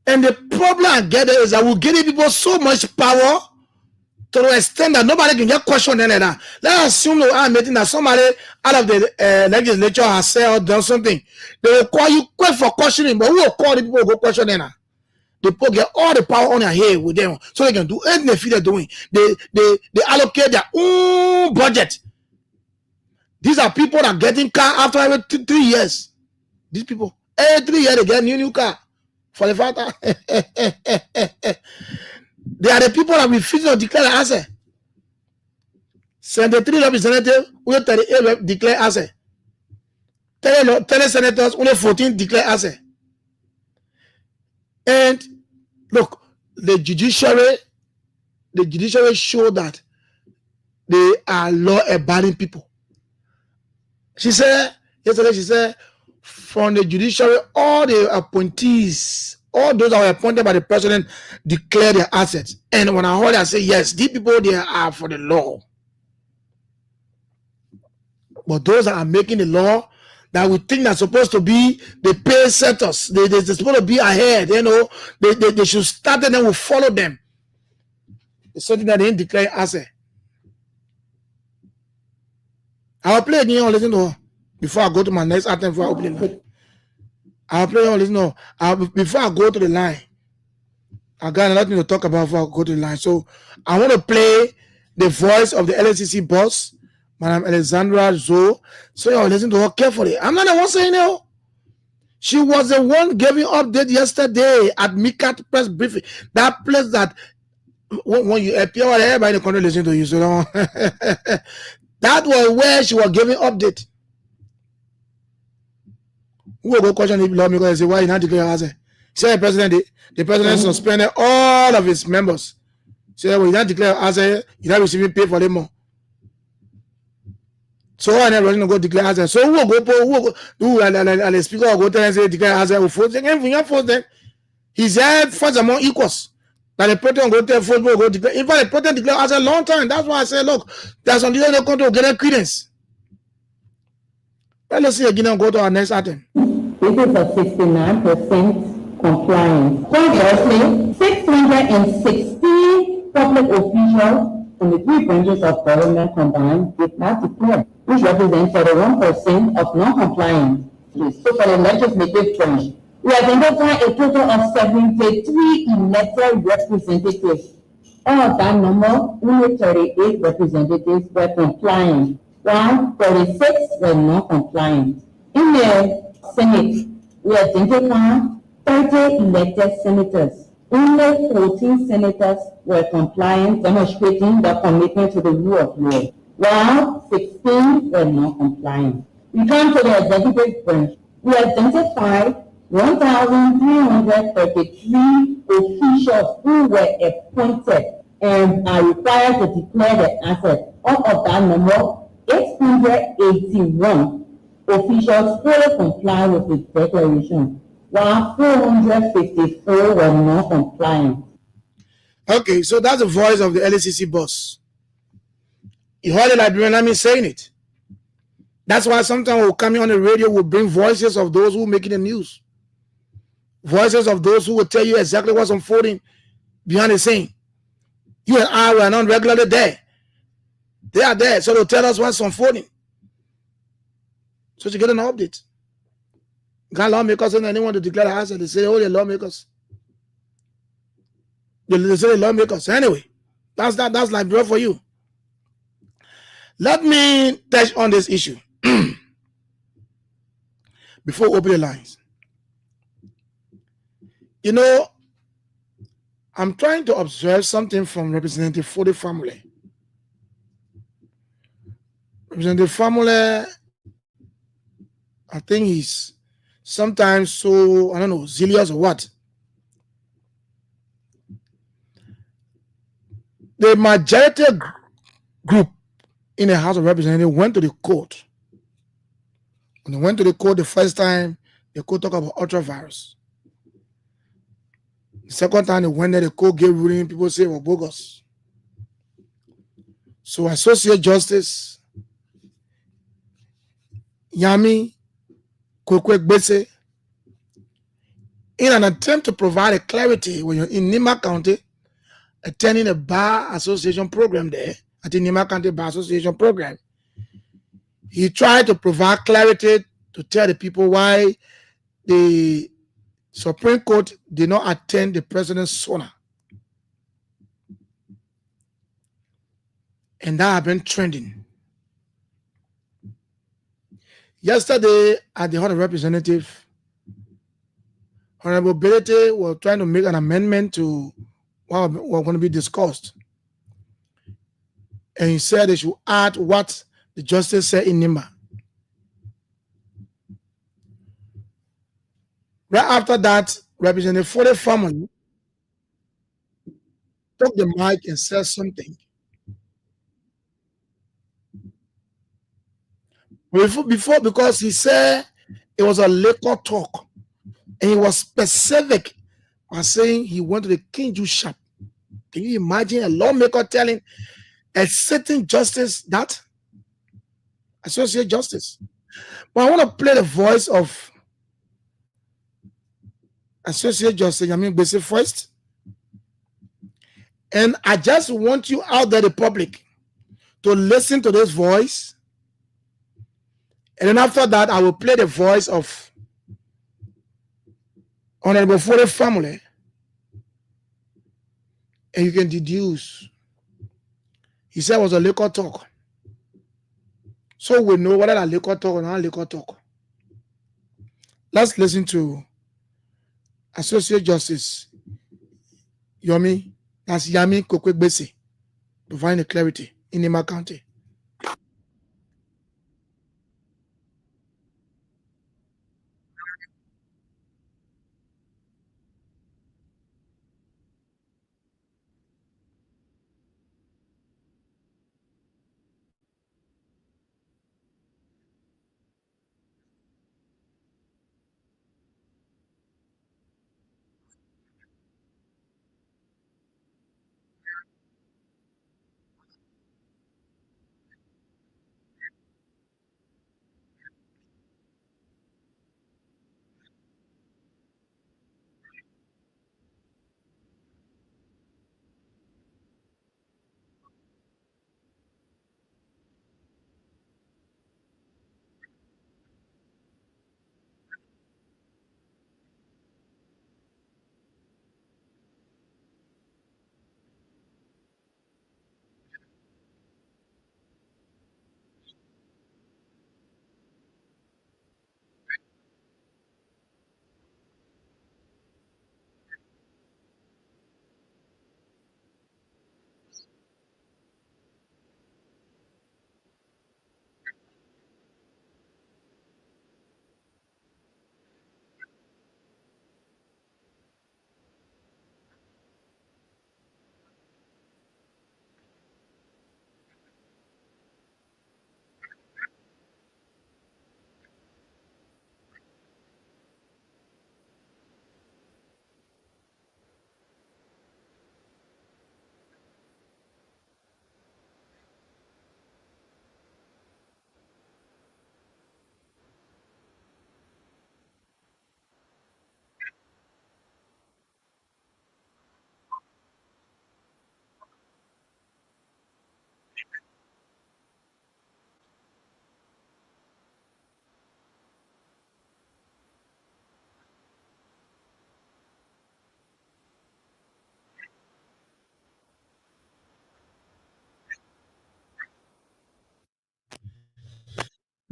And the problem I get there is that we're giving people so much power to the extent that nobody can get questioned like that. Let's assume I'm admitting that somebody out of the legislature has said or done something. They will call you for questioning, but who will call the people who go question them? The people get all the power on their head with them, so they can do anything they feel they're doing. They allocate their own budget. These are people that are getting car after every 3 years. These people, every 3 years they get new car. For the fact that they are the people that refuse to declare asset. 73 representatives, only 38 declare asset. 10 senators, only 14 declare asset. And look, the judiciary show that they are law-abiding people. She said, yesterday, from the judiciary, all the appointees, all those that were appointed by the president declare their assets. And when I heard, I say, yes, these people, they are for the law. But those that are making the law, that we think are supposed to be the pay setters, they're supposed to be ahead, they should start and then we follow them. It's something that they didn't declare asset. I'll play again and listen to her before I go to my next item. Before I open the line. I'll play and listen to her. Before I go to the line, I got nothing to talk about before I go to the line. So I want to play the voice of the LCC boss, Madam Alexandra Zoe. So you listen to her carefully. I'm not the one saying it. She was the one giving update yesterday at MICAT press briefing. That place that when you appear, everybody in the country listen to you. So that was where she was giving update. Who will go question the lawmaker and say, why you not declare asset? Say the president suspended all of his members. Say, well, you not declare asset, you not receiving pay for them more. So I never go declare asset. So who will go and the speaker will go tell and say declare asset will force them. If you not force them, he said first among equals. That the president go tell football go declare. In fact, the president declare asset a long time. That's why I say, look, there's some leaders that come to get credence. Let's see again and go to our next item. This is a 69% compliance. Conversely, 616 public officials from the 3 branches of government combined did not declare, which represents 41% of non-compliance. So for the legislative branch, we identified a total of 73 elected representatives. All of that number, only 38 representatives were compliant, while 36 were non-compliant. In the Senate, we identified 30 elected senators. Only 14 senators were compliant, demonstrating their commitment to the rule of law, while 16 were non-compliant. We come to the executive branch. We identified 1,333 officials who were appointed and are required to declare their assets. Out of that number, 881 officials fully comply with the declaration, while 454 were not compliant. Okay, so that's the voice of the LCC boss. You heard the librarian saying it. That's why sometimes we'll come here on the radio, we'll bring voices of those who are making the news. Voices of those who will tell you exactly what's unfolding behind the scene. You and I were not regularly there. They are there, so they'll tell us what's unfolding. So you get an update. Got lawmakers and anyone to declare the asset, they say, oh, the lawmakers. They say the lawmakers. Anyway, that's like for you. Let me touch on this issue before we open the lines. You know, I'm trying to observe something from Representative for the family. Representative family, I think he's sometimes so, I don't know, zealous or what. The majority group in the House of Representatives went to the court. When they went to the court the first time, the court talked about ultravirus. The second time they went there, the court gave ruling, people say, well, bogus. So Associate Justice Yami Kokwegbese, in an attempt to provide a clarity when you're in Nima County, attending a bar association program there, at the Nima County Bar Association program. He tried to provide clarity to tell the people why the Supreme Court did not attend the president's sona. And that have been trending. Yesterday, at the House of Representatives, Honorable Belete was trying to make an amendment to what was going to be discussed. And he said they should add what the justice said in Nima. Right after that, Representative for the family took the mic and said something. Before, because he said it was a liquor talk, and he was specific by saying he went to the King Juice shop. Can you imagine a lawmaker telling a sitting justice that? Associate justice. But I want to play the voice of Associate Justice Yamin Gbese first. And I just want you out there, the public, to listen to this voice. And then after that, I will play the voice of Honorable for the family. And you can deduce. He said it was a liquor talk. So we know whether a liquor talk or not liquor talk. Let's listen to Associate Justice Yomi, that's Yami Kokwegbese, providing the clarity in Nima County.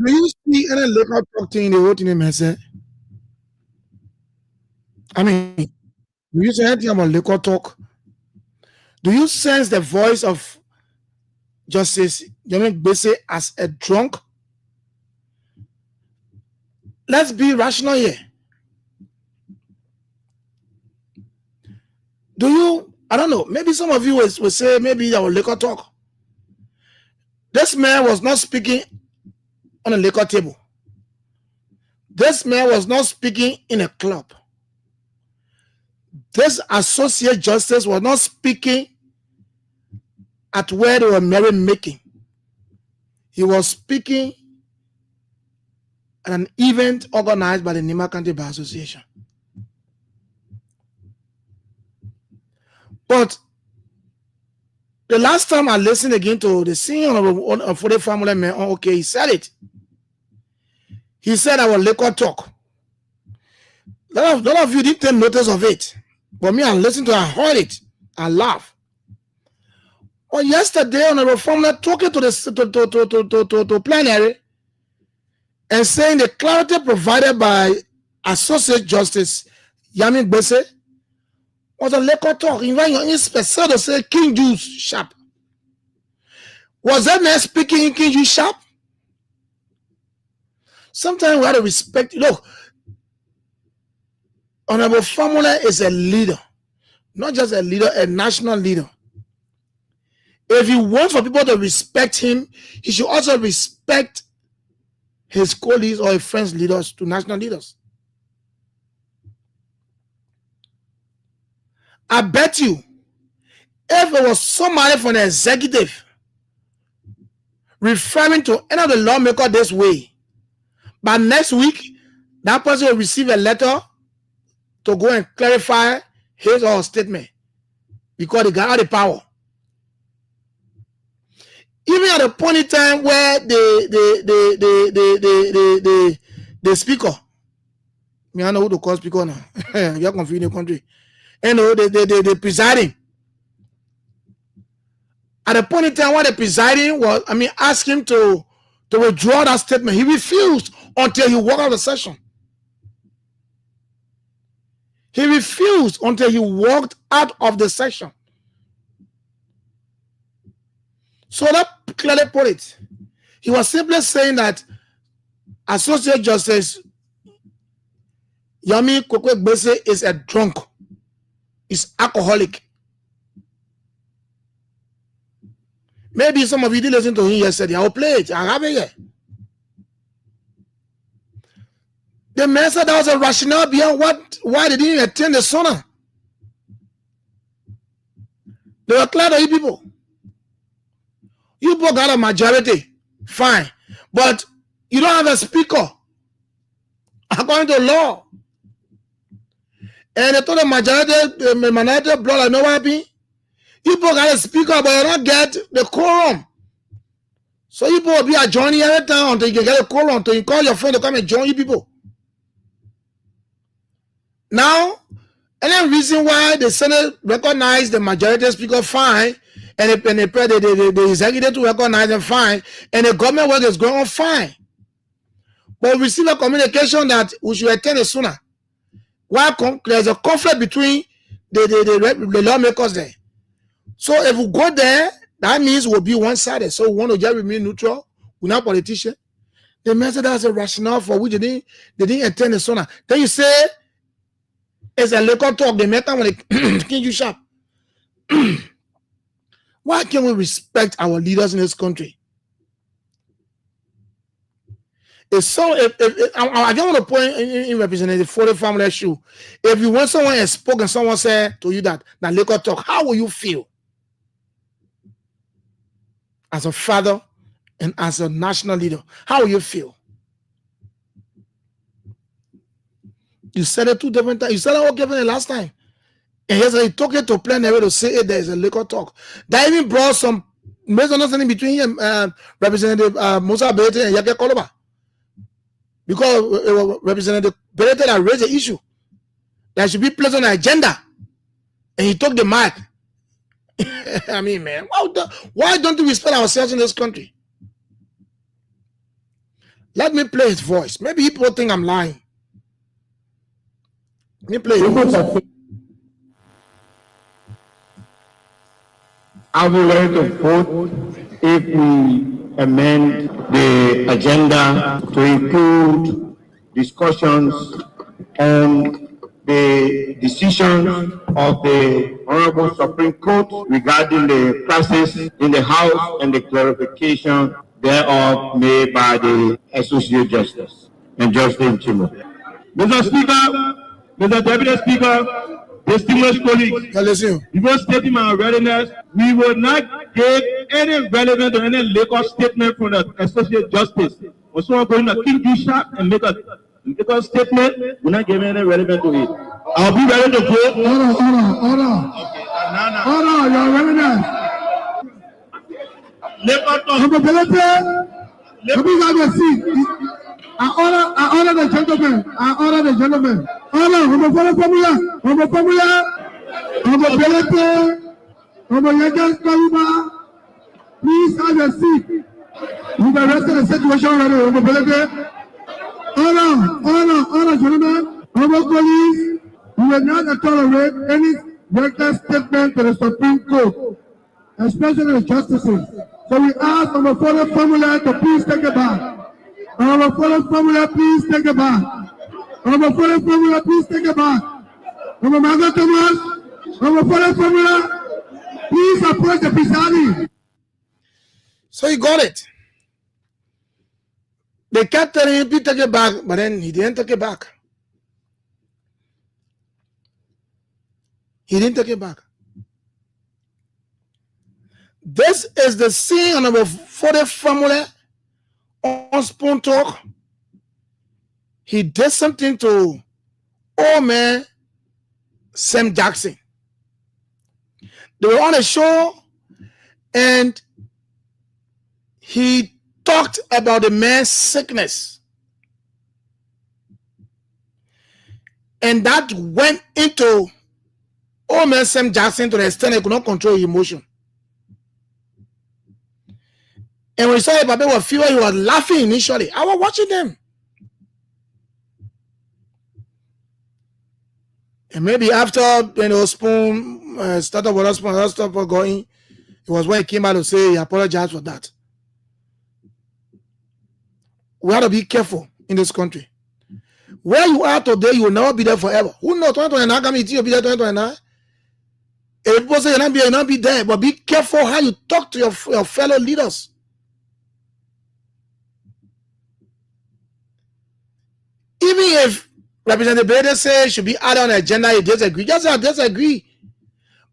Do you see any liquor talk thing in the whole thing, said? I mean, do you say anything about liquor talk? Do you sense the voice of Justice Yamin Gbese as a drunk? Let's be rational here. Do you, I don't know, maybe some of you will say maybe that was liquor talk. This man was not speaking on a liquor table. This man was not speaking in a club. This associate justice was not speaking at where they were merry making. He was speaking at an event organized by the Nima County Bar Association. But the last time I listened again to the senior for the family man, okay, he said it. He said our liquor talk. A lot of you didn't take notice of it. But me, I listened to it, I heard it, I laughed. But yesterday, on the family talking to the plenary and saying the clarity provided by Associate Justice Yami Gbese was a liquor talk. In fact, your inspector to say King Juice sharp. Was that man speaking in King Juice sharp? Sometimes we have to respect. Look, Honorable Famula is a leader, not just a leader, a national leader. If he wants for people to respect him, he should also respect his colleagues or his friends, leaders, to national leaders. I bet you, if it was somebody from the executive referring to any of the lawmaker this way, by next week, that person will receive a letter to go and clarify his or her statement because they got all the power. Even at a point in time where the speaker, me I know who to call speaker now. You're confusing the country. You know, the presiding. At a point in time where the presiding was, asked him to withdraw that statement. He refused until he walked out of the session. He refused until he walked out of the session. So that clearly put it. He was simply saying that Associate Justice Yami Gbese is a drunk. He's alcoholic. Maybe some of you did listen to him yesterday. I'll play it. I have it here. The man said there was a rationale behind why they didn't attend the sauna. They were clear to you people. You people got a majority. Fine. But you don't have a speaker. According to law. And they told the minority blood, like, no what happened? You people got a speaker, but you don't get the quorum. So you people will be adjoining every time until you can get a quorum, until you call your friend to come and join you people. Now, any reason why the Senate recognized the majority speaker, fine, and the executive to recognize them, fine, and the government work is going on, fine. But we receive a communication that we should attend it sooner. Why there's a conflict between the lawmakers there. So if we go there, that means we'll be one-sided. So we want to just remain neutral. We're not politicians. The message that's a rationale for which they didn't attend the sooner. Then you say, it's a local talk. They make them when they can you sharp. Why can't we respect our leaders in this country? I don't want to point in representative for the family issue. If you want someone has spoken, someone said to you that local talk, how will you feel? As a father and as a national leader, how will you feel? You said it 2 different times. You said it okay the last time. And he took it to plenary to say it, there is a liquor talk. That even brought some misunderstanding between him, Representative Musa Berete and Yake Koloba. Because Representative Berete had raised the issue that should be placed on the agenda. And he took the mic. I mean, man, why don't we respect ourselves in this country? Let me play his voice. Maybe people think I'm lying. Let me play his voice. Are we ready to vote if we amend the agenda to include discussions on the decision of the Honorable Supreme Court regarding the crisis in the House and the clarification thereof made by the Associate Justice and Justice Chimo. Mr. Speaker, Mr. Deputy Speaker, distinguished colleagues, before stating my readiness, we will not give any relevant or any legal statement from the Associate Justice or someone going to King Jew shop and make a statement, we're not giving any relevant to it. I'll be ready to go. Hold on. Hold on, you're relevant. Let me have a seat. I order the gentleman. Hold on, please have a seat. You've arrested the situation already. Hold on, gentlemen. Police, we will not tolerate any reckless statement to the Supreme Court, especially the justices. So we ask our fellow formula to please take it back. Our fellow formula, please take it back. Our fellow formula, please take it back. Our Margaret Thomas, our fellow formula, please approach the presiding. So he got it. They kept telling him to take it back, but then he didn't take it back. He didn't take it back. This is the scene on our 40 formula on Spoon Talk. He did something to old man Sam Jackson. They were on a show and he talked about the man's sickness. And that went into old man Sam Jackson to the extent he could not control his emotion. And when he saw Babe was fever, he was laughing initially. I was watching them. And maybe after Spoon started with us, Spoon stopped going, it was when he came out to say he apologized for that. We have to be careful in this country. Where you are today, you will never be there forever. Who knows? 2029 can be you'll be there 2029. If people say you'll not be there, but be careful how you talk to your fellow leaders. Even if Representative Brady says should be added on the agenda, he disagree. Just disagree.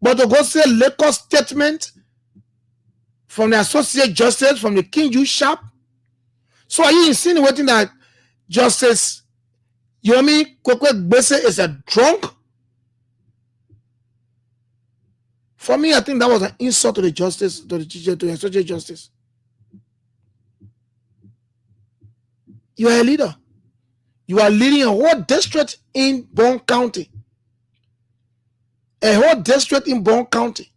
But to go say liquor statement from the Associate Justice, from the King Jew shop. So are you insinuating that Justice Yomi Kwekwe Gbese is a drunk? For me, I think that was an insult to the justice, to the Associate Justice. You are a leader. You are leading a whole district in Bond County. A whole district in Bond County.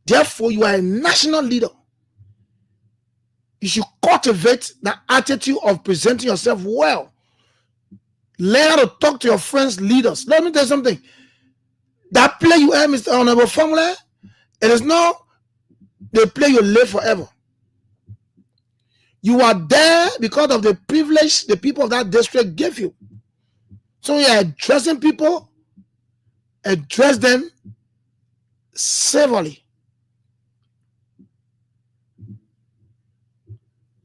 Therefore, you are a national leader. You should cultivate the attitude of presenting yourself well. Learn how to talk to your friends, leaders. Let me tell you something. That play you have, Mr. Honorable Formula, it is not the play you live forever. You are there because of the privilege the people of that district give you. So you are addressing people, address them civilly.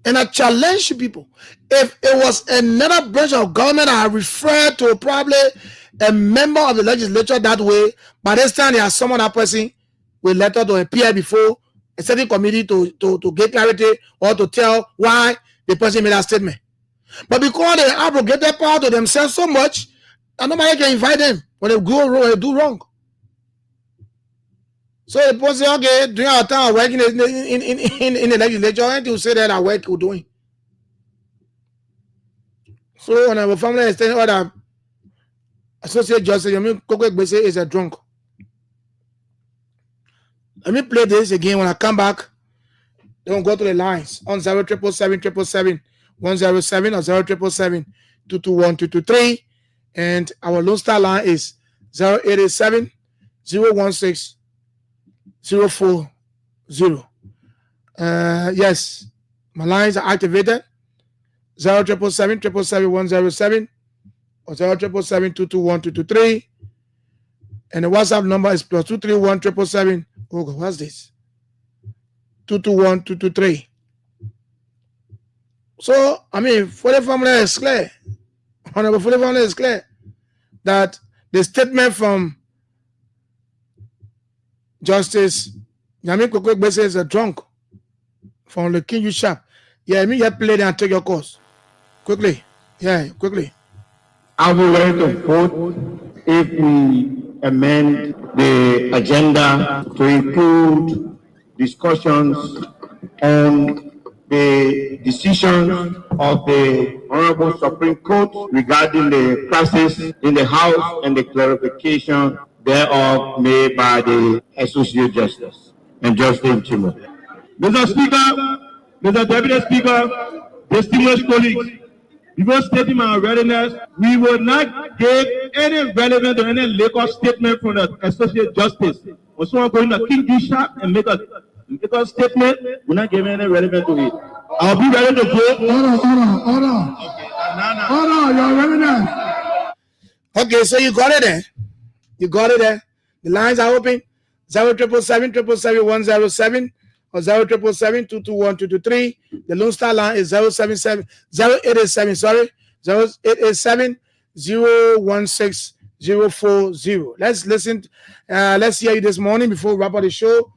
And I challenge you people, if it was another branch of government I referred to probably a member of the legislature that way, by this time there is someone that person with letter to appear before a certain committee to get clarity or to tell why the person made that statement. But because they abrogate their power to themselves so much, and nobody can invite them when they go wrong, when they do wrong. So the person say, okay, during our time working in the legislature, and you say that our work we're doing. So when our family is telling other Associate Justice, Yomi Kwekwe Gbese is a drunk. Let me play this again. When I come back, don't go to the lines on 0777 107 or 0777 221 223. And our Lone Star line is 0887 016 040. Yes, my lines are activated. 0777 107 or 0777 221 223. And the WhatsApp number is plus 231 777. Oh God, what's this? 221 223. So, I mean, for the family is clear. Honorable for the family is clear that the statement from Justice Yomi Kwekwe Gbese is a drunk from the King Jew shop. Yeah, me get play and take your course. Quickly. Yeah, quickly. Are we ready to vote if we amend the agenda to include discussions on the decisions of the Honorable Supreme Court regarding the crisis in the House and the clarification thereof made by the Associate Justice and Justice Chimo? Mr. Speaker, Mr. Deputy Speaker, distinguished colleagues, before stating my readiness, we will not give any relevant or any legal statement from the Associate Justice. When someone going to King D shop and make a statement, we're not giving any relevant to it. I'll be ready to go. Hold on, your readiness. Okay, so you got it there. You got it there. The lines are open. 07777 or 07777221223. The Lone Star line is 0887 sorry, 0887-016-040. Let's listen. Let's hear you this morning before we wrap up the show.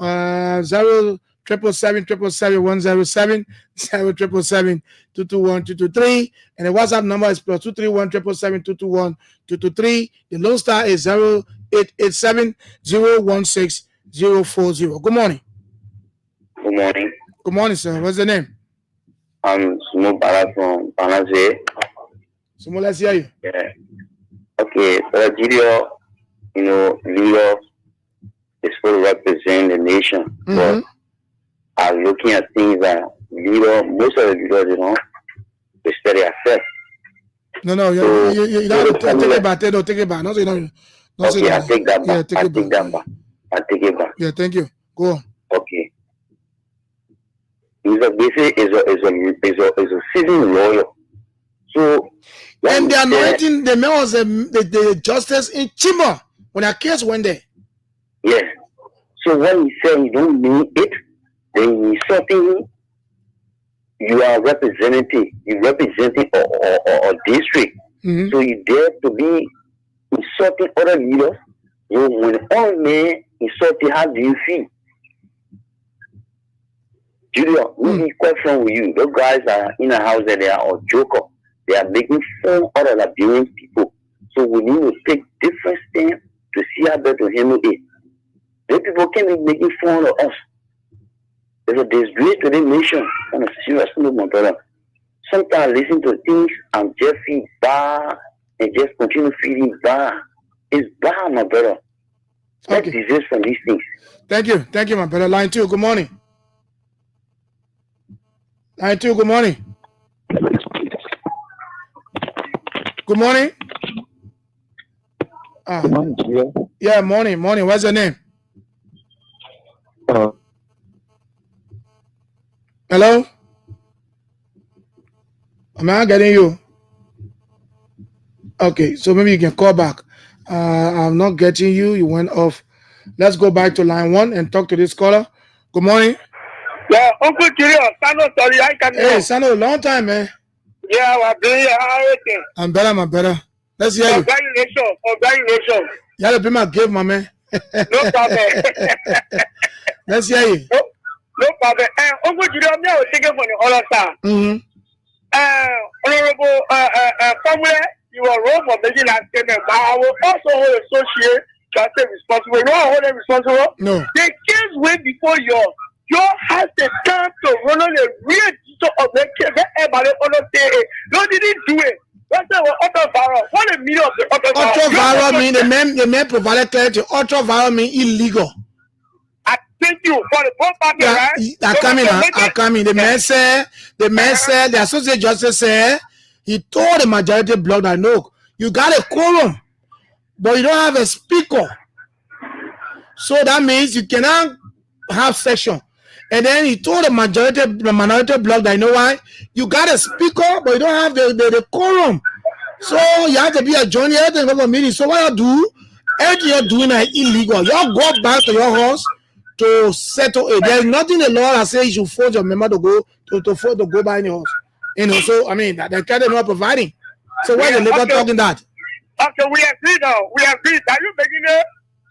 077777107, 07777221223, and the WhatsApp number is +2317777221223. The Lone Star is 0887-016-040. Good morning. Good morning. Good morning, sir. What's the name? I'm Sumo Bala from Panaze. Sumo, let's hear you. Yeah. Okay, so Nigeria, leaders is supposed to represent the nation. But I'm looking at things that most of the leaders, they study affect. No, you don't take it back. Take it back. No, okay, I take that back. Yeah, I take it back. Yeah, thank you. Go on. Okay. He's a seasoned lawyer. So, and the anointing, the man was the justice in Chima when our case went there. Yes. So when he said you don't mean it, then he's something you are representing. You're representing a district. So you dare to be insulting other leaders. So when all men insulting, how do you feel? Julia, we be quite frank with you. Those guys are in a house and they are a joker. They are making fun of other Liberian people. So we need to take different steps to see how better to handle it. Those people can be making fun of us. There's a disgrace to the nation on a serious note, my brother. Sometimes I listen to things and just feel bad and just continue feeling bad. It's bad, my brother. Let's desist from these things. Thank you, my brother. Line 2, good morning. Line 2, good morning. Good morning. Good morning, yeah, morning. What's your name? Hello? Am I getting you? Okay, so maybe you can call back. I'm not getting you. You went off. Let's go back to line 1 and talk to this caller. Good morning. Yeah, Uncle Julio, Sano, sorry, I can. Hey, Sano, long time, man. Yeah, I've been here. How are you? I'm better, my brother. Let's hear you. Congratulations. You had to be my gift, my man. No problem. Let's hear you. No problem. Uncle Julio, I'm now taking from the other side. Honorable Samuel, you are wrong for making that statement, but I will also hold associate that say responsible. You know how I hold them responsible? No. The case went before you has the time to run on a real detail of the case. Everybody understand. No, they didn't do it. That's what ultra-viral. What the meaning of the ultra-viral? Ultra-viral mean the man provided clarity. Ultra-viral mean illegal. I thank you for the both parties, right? I come in. The man said, the Associate Justice said, he told the majority bloc that no, you got a quorum, but you don't have a speaker. So that means you cannot have session. And then he told the minority bloc that, you know why? You got a speaker, but you don't have the quorum. So you have to be a joint, you have to have a meeting. So what you do, everything you're doing is illegal. You go back to your house to settle it. There's nothing in the law that says you should force your member to go go by any house. So I mean that the kind of not providing. So why the labor talking that? Okay, we agree now. Are you making it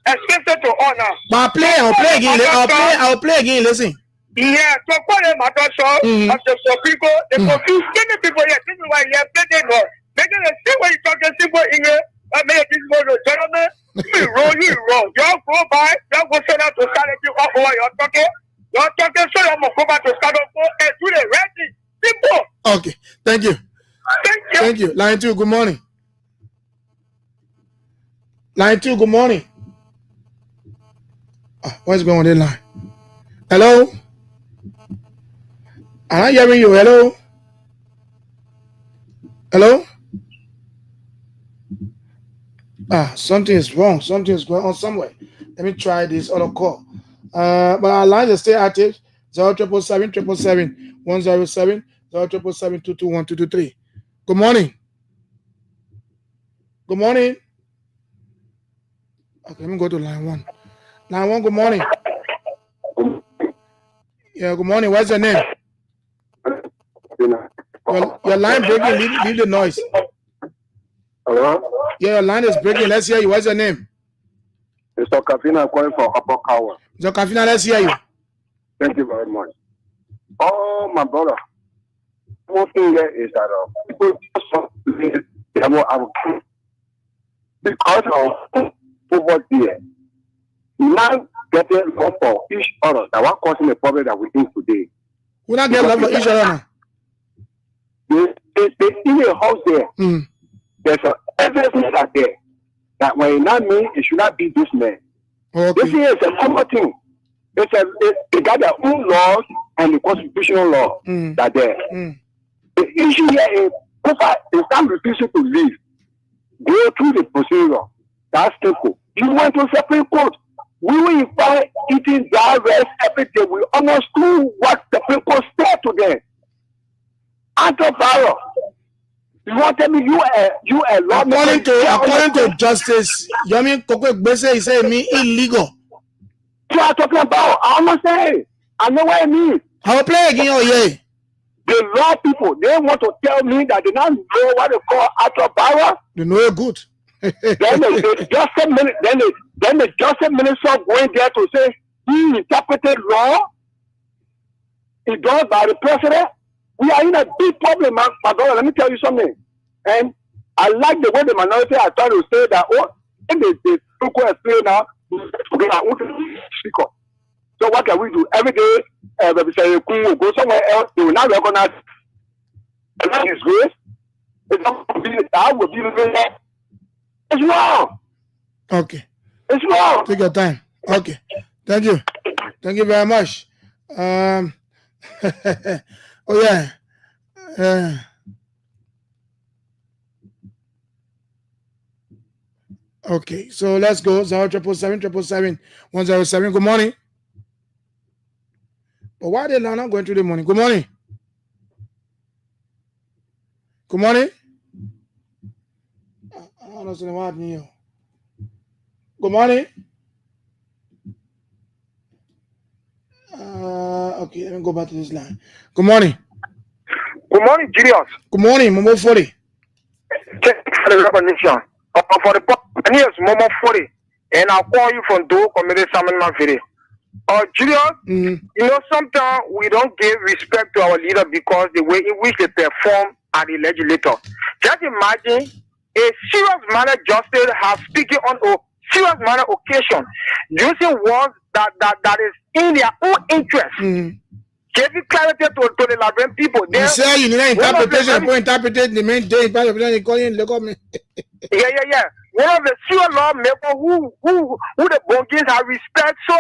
expensive to honor? But I'll play again. Listen. Yeah, so for them, I don't show after so people, they confuse many people here. This is why you have taken more. Making a see when you talk to simple English, I make this one gentleman. You roll. You go by, you go send out to start you off over your talking. You're talking, so I'm going to go back to start up and do the ready. Simple. Okay, thank you. Thank you. Line 2, good morning. Line 2, good morning. What's going on the line? Hello? Am I hearing you? Hello? Hello? Something is wrong. Something is going on somewhere. Let me try this other call. But our lines are still active. 0777 107 0777 221 223. Good morning. Good morning. Okay, let me go to line 1. Line 1, good morning. Yeah, good morning. What's your name? Your line breaking. Leave the noise. Hello? Yeah, your line is breaking. Let's hear you. What's your name? It's Okafina calling from Upper Cower. Okafina, let's hear you. Thank you very much. Oh, my brother. One thing there is that people just because of poverty, now getting love for each other. That one causing a problem that we think today. We not get love for each other now. They in a house there. There's everything that there. That when you not mean, it should not be this man. Okay. This is a normal thing. They got their own laws and the constitutional law that there. The issue here is if some refusing to leave, go through the procedure. That's simple. You went to Supreme Court. We will find eating their rest everything. We understood what the Supreme Court said to them. Antivirus. You want to tell me you a lawmaker? According to justice, Yomi Kokwe Bese is saying me illegal. You are talking about, I must say, I know what I mean. I'll play again, yeah. The law people, they want to tell me that they don't know what they call antivirus. They know it good. Then the justice minister going there to say he interpreted law. It's done by the president. We are in a big problem, my brother. Let me tell you something. And I like the way the minority are trying to say that, if they don't explain now, so what can we do? Every day, we say, we go somewhere else, they will not recognize. And that is grace. It's not I will be living there. It's wrong. Okay. It's wrong. Take your time. Okay. Thank you. Thank you very much. Oh yeah. Okay, so let's go. 0777 107. Good morning. But why are they not going through the morning? Good morning. Good morning. I don't understand what happened here. Good morning. Okay, let me go back to this line. Good morning. Good morning, Julius. Good morning, Momo 40. Check for the recognition. For the years, Momo 40. And I'll call you from Do Committee Salmon Mafiri. Julius, you know, sometimes we don't give respect to our leader because the way in which they perform at the legislature. Just imagine a serious manner justice has speaking on a serious manner occasion, using words that is in their own interest. Giving clarity to the Liberian people. You say you need an interpretation for interpreting the main day. Yeah. One of the serious lawmakers who the Bongins have respect so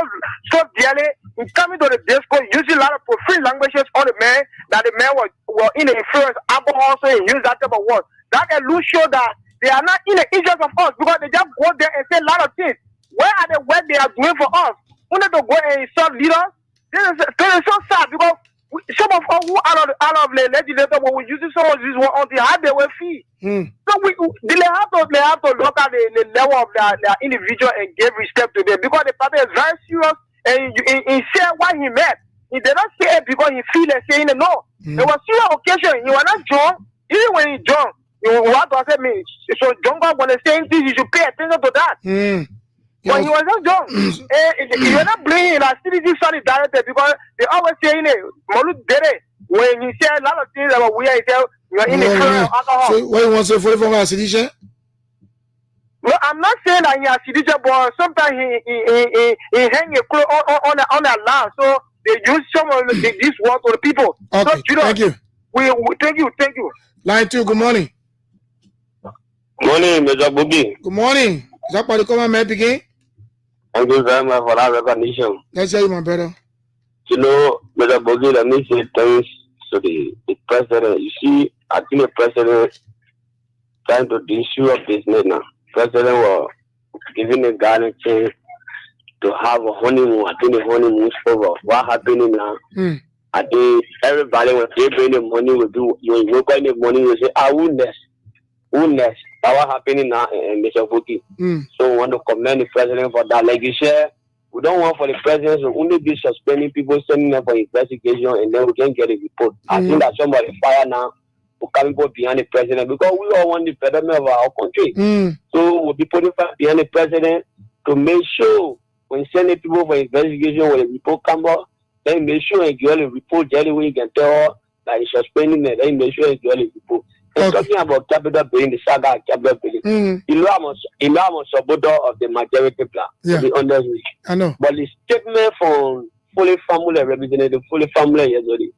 dearly in coming to the discourse, using a lot of profane languages on the man, that the man was in the influence alcohol, so he used that type of words. That can show that they are not in the interest of us because they just go there and say a lot of things. Where are the work they are doing for us? We need to go and insult leaders. This is so sad because some of us who out of the legislature when we use some of this one until how they will feel. So they have to look at the level of their individual and give respect to them because the party is very serious and he said what he meant. He did not say it because he feel like saying it. No. It was serious occasion. You were not drunk. Even when you drunk, you want to say me. So drunk when they saying things, you should pay attention to that. But he was not young. You're not bringing in a CDG study director because they always say, Molu Dere, when you say a lot of things about we are you're in the current alcohol. So what you want to say for a CDG? No, I'm not saying that he has CDG, but sometimes he hang a clothes on a land. So they use some of this word to the people. Okay, so, thank you. We thank you. Line 2, good morning. Morning, Mr. Boogie. Good morning. Is that part of the man begin? Thank you very much for that recognition. Let's hear you, my brother. You know, Mr. Boogie, let me say thanks to the president. You see, I think the president trying to issue of business now. President was giving the guy a chance to have a honeymoon. I think the honeymoon is over. What happening now? I think everybody, when they bring the money, will do. You look at the money, you say, who next? That's what happening now, Mr. Boogie. So we want to commend the president for that. Like you said, we don't want for the president to only be suspending people, sending them for investigation, and then we can get a report. I think that somebody fire now who can go behind the president because we all want the betterment of our country. So we'll be putting behind the president to make sure when sending people for investigation, when the report comes up, then make sure and get a report. The only way you can tell that he's suspending it, then make sure and get a report. And talking about capital building, the saga capital building, I'm a supporter of the majority plan. To be honest with you. I know. But the statement from fully family representative, fully family yesterday,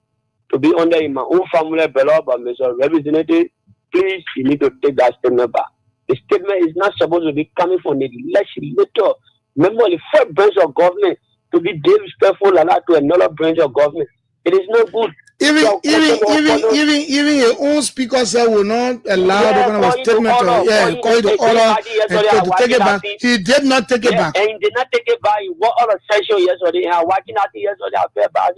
to be under in my own family below, but Mr. Representative, please, you need to take that statement back. The statement is not supposed to be coming from the legislator, member of the first branch of government, to be disrespectful like that to another branch of government. It is not good. Even your own speaker said will not allow the kind of statement to call you to order and to take it back. He did not take it back. And he did not take it back. He was on a session yesterday and watching that yesterday. I felt bad.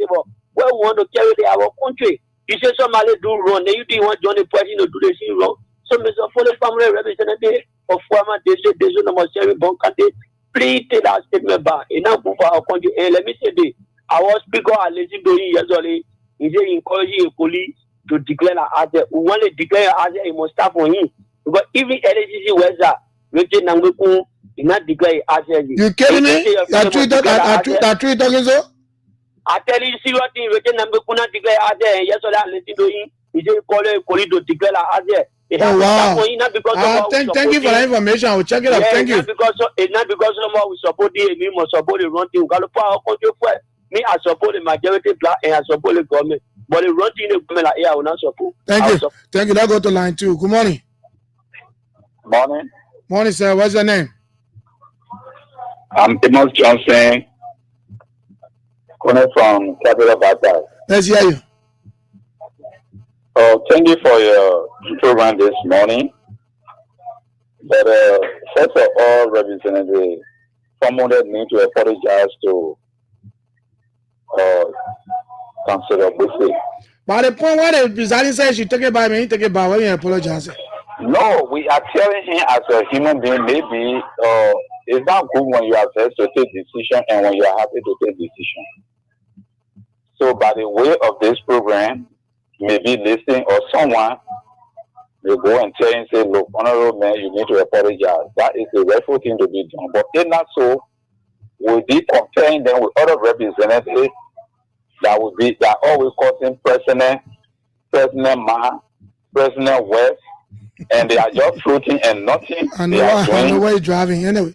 Well, we want to carry our country. You say somebody do wrong, then you didn't want Johnny President to do the thing wrong. So, Mr. Foley family representative of former district number 7 Bonkante, please take that statement back. Enough for our country. And let me say this. Our speaker, Alexis Doyi, yesterday, he said encouraging the police to declare an asset. We want to declare an asset, it must start for him. Because even LCC West, Richard Nangoku did not declare an asset. You kidding me? That true talking so? I tell you, see what thing, Richard Nangoku not declare an asset. And yesterday, Alexis Doyi, he said call the police to declare an asset. Oh, wow. Thank you for that information. I will check it out. Thank you. It's not because someone we support it, we must support the wrong thing. We got to put our country first. Me, I support the majority plan and I support the government. But the wrong thing, the government, like, I will not support. Thank you. Thank you. Let's go to line 2. Good morning. Morning. Morning, sir. What's your name? I'm Amos Johnson, calling from Capital Bata. Let's hear you. Thank you for your program this morning. But first of all, Representative, someone that need to apologize to Councilor Bussy. By the point where the presiding says you take it by me, take it by when you apologize. No, we are telling him as a human being, maybe it's not good when you are asked to take decision and when you are happy to take decision. So by the way of this program, maybe listening or someone will go and tell him, say, look, honorable man, you need to apologize. That is the rightful thing to be done. But if not so, we'll be comparing them with other representatives that will be that always causing President Ma, President West, and they are just floating and nothing. I know where you're driving anyway.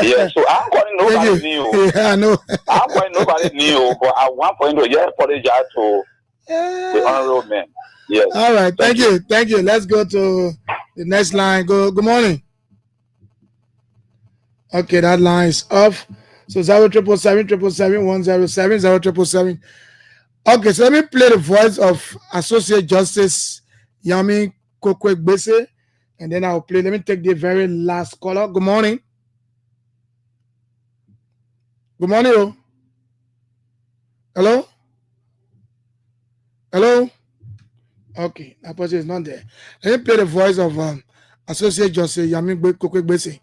Yeah, so I'm calling nobody new. Yeah, I know. I'm calling nobody new, but I want for him to just apologize to the honorable man. Yes. All right, thank you. Thank you. Let's go to the next line. Good morning. Okay, that line is off. So 07777107077. Okay, so let me play the voice of Associate Justice Yami Kokwegbese, and then I'll play. Let me take the very last caller. Good morning. Good morning. Oh. Hello? Hello? Okay, that person is not there. Let me play the voice of Associate Justice Yami Kokwegbese.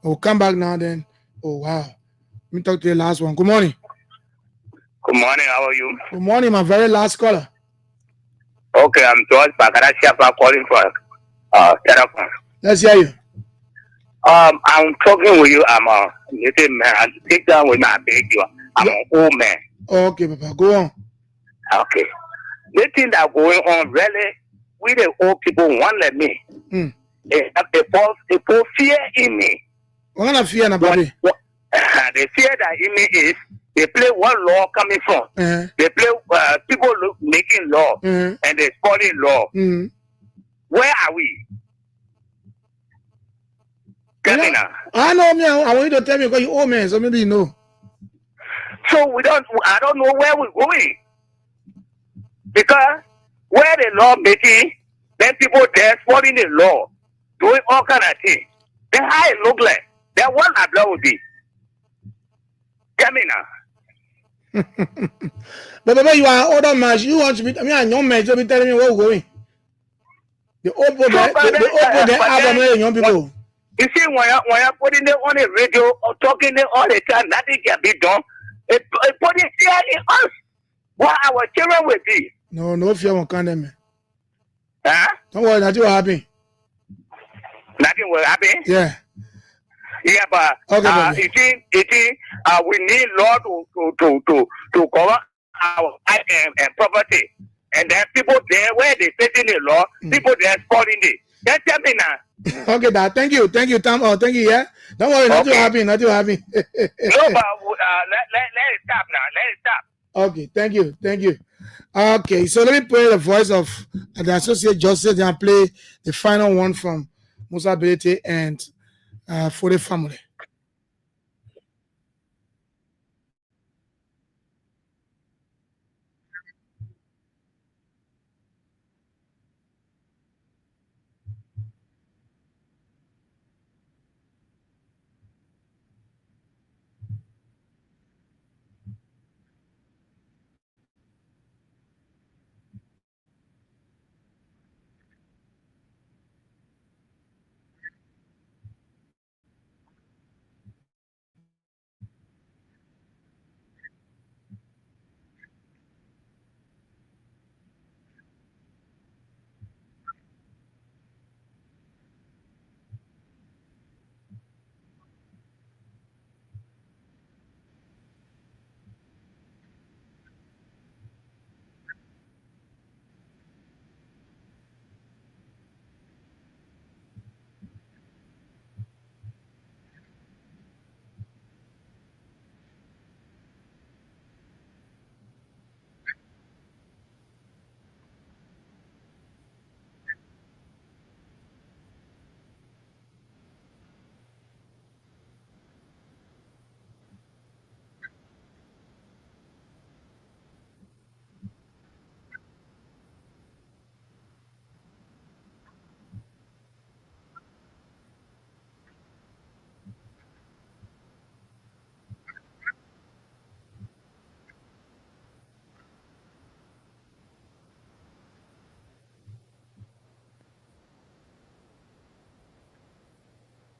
We'll come back now then. Oh, wow. Let me talk to the last one. Good morning. Good morning. How are you? Good morning, my very last caller. Okay, I'm George Bakara Shapa calling for Telecom. Let's hear you. I'm talking with you. I'm a little man. Take down with my baby. I'm an old man. Okay, Papa, go on. Okay. The thing that going on really, we the old people want like me. They put fear in me. What kind of fear, baby? The fear that in me is they play what law coming from. They play people making law and they spoiling law. Where are we? I know me. I want you to tell me because you old man, so maybe you know. So I don't know where we're going. Because where the law making, then people there following the law, doing all kind of things. Then how it look like? Then what I blow would be. Come in now. But baby, you are older man. You want to be, I mean, a young man, so be telling me where we're going. The old people, the album, young people. You see, when you're putting it on the radio or talking it all the time, nothing can be done. It put it here in us. What our children will be. No fear won't come them. Huh? Don't worry, nothing will happen. Nothing will happen? Yeah. Yeah, but okay, we need law to cover our and property. And then people there where they setting the law, people there supporting it. Then tell me now. Okay, Dad. Thank you, Tom. Oh, thank you. Yeah. Don't worry, nothing will happen. No, but let it stop now. Let it stop. Okay, thank you. Okay, so let me play the voice of the Associate Justice and play the final one from Musa Belete and for the family.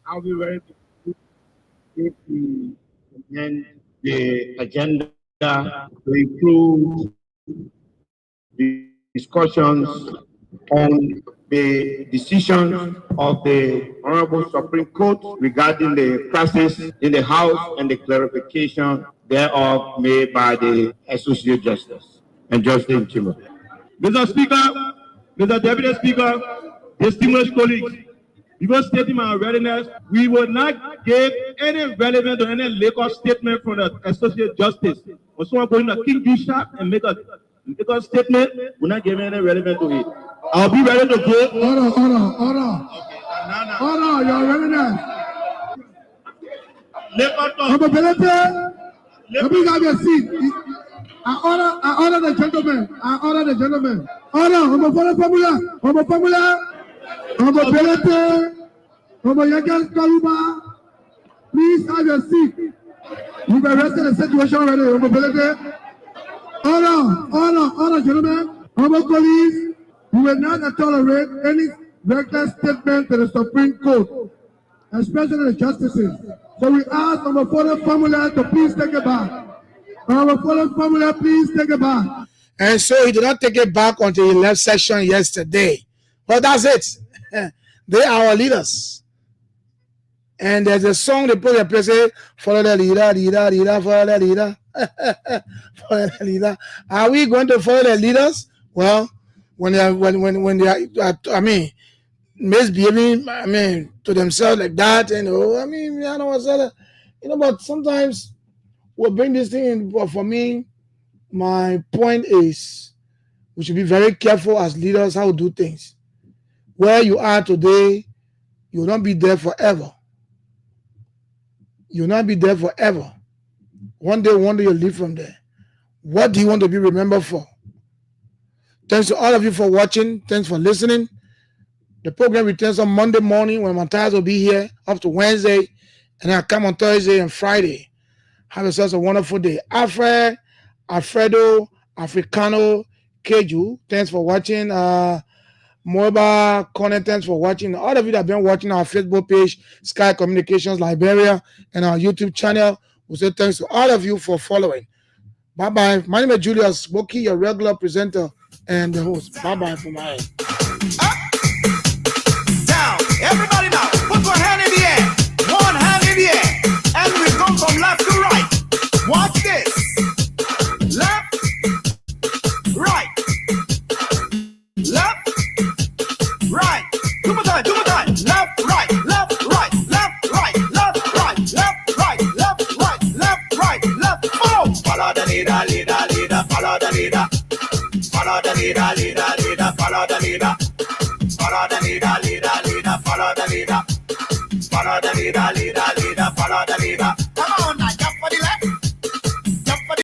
I'll be ready to if we amend the agenda to include the discussions on the decisions of the Honorable Supreme Court regarding the practice in the House and the clarification thereof made by the Associate Justice and Justice Chimo. Mr. Speaker, Mr. Deputy Speaker, distinguished colleagues, before stating my readiness, we will not give any relevant or any legal statement from the Associate Justice. Or someone going to King Juice shop and make a legal statement, we're not giving any relevant to it. I'll be ready to go. Hold on, your readiness. Let me have your seat. I order the gentleman. Order, I'm a formula. Please have your seat. You've arrested the situation already. Order, gentlemen. Colleagues, we will not tolerate any reckless statement to the Supreme Court, especially the justices. So we ask our follow formula to please take it back. Our follow formula, please take it back. And so he did not take it back until he left session yesterday. But that's it. They are our leaders. And there's a song they put there, say, follow the leader, leader, leader, follow the leader. Follow the leader. Are we going to follow the leaders? Well, when they are, I mean, misbehaving, I mean, to themselves like that, and I mean, I don't know, but sometimes we'll bring this thing in. But for me, my point is, we should be very careful as leaders how to do things. Where you are today, you will not be there forever. You will not be there forever. One day you'll leave from there. What do you want to be remembered for? Thanks to all of you for watching. Thanks for listening. The program returns on Monday morning when Matthias will be here up to Wednesday, and then I'll come on Thursday and Friday. Have yourselves a wonderful day. Alfredo, Africano, Keju, thanks for watching. Moba, Connor, thanks for watching. All of you that have been watching our Facebook page, Sky Communications Liberia, and our YouTube channel, we say thanks to all of you for following. Bye-bye. My name is Julius Boki, your regular presenter and the host. Bye-bye for my end. Down. Everybody now, put one hand in the air. One hand in the air. And we go from left to right. Watch this. Left, right. Left, right. Two more time. Left, right, left, right, left, right, left, right, left, right, left, right, left, right, left. Follow the leader, leader, leader. Follow the leader. Follow the leader, leader, leader. Follow the leader. Follow the leader, leader, leader. Follow the leader. Follow the leader, leader, leader. Follow the leader. Come on.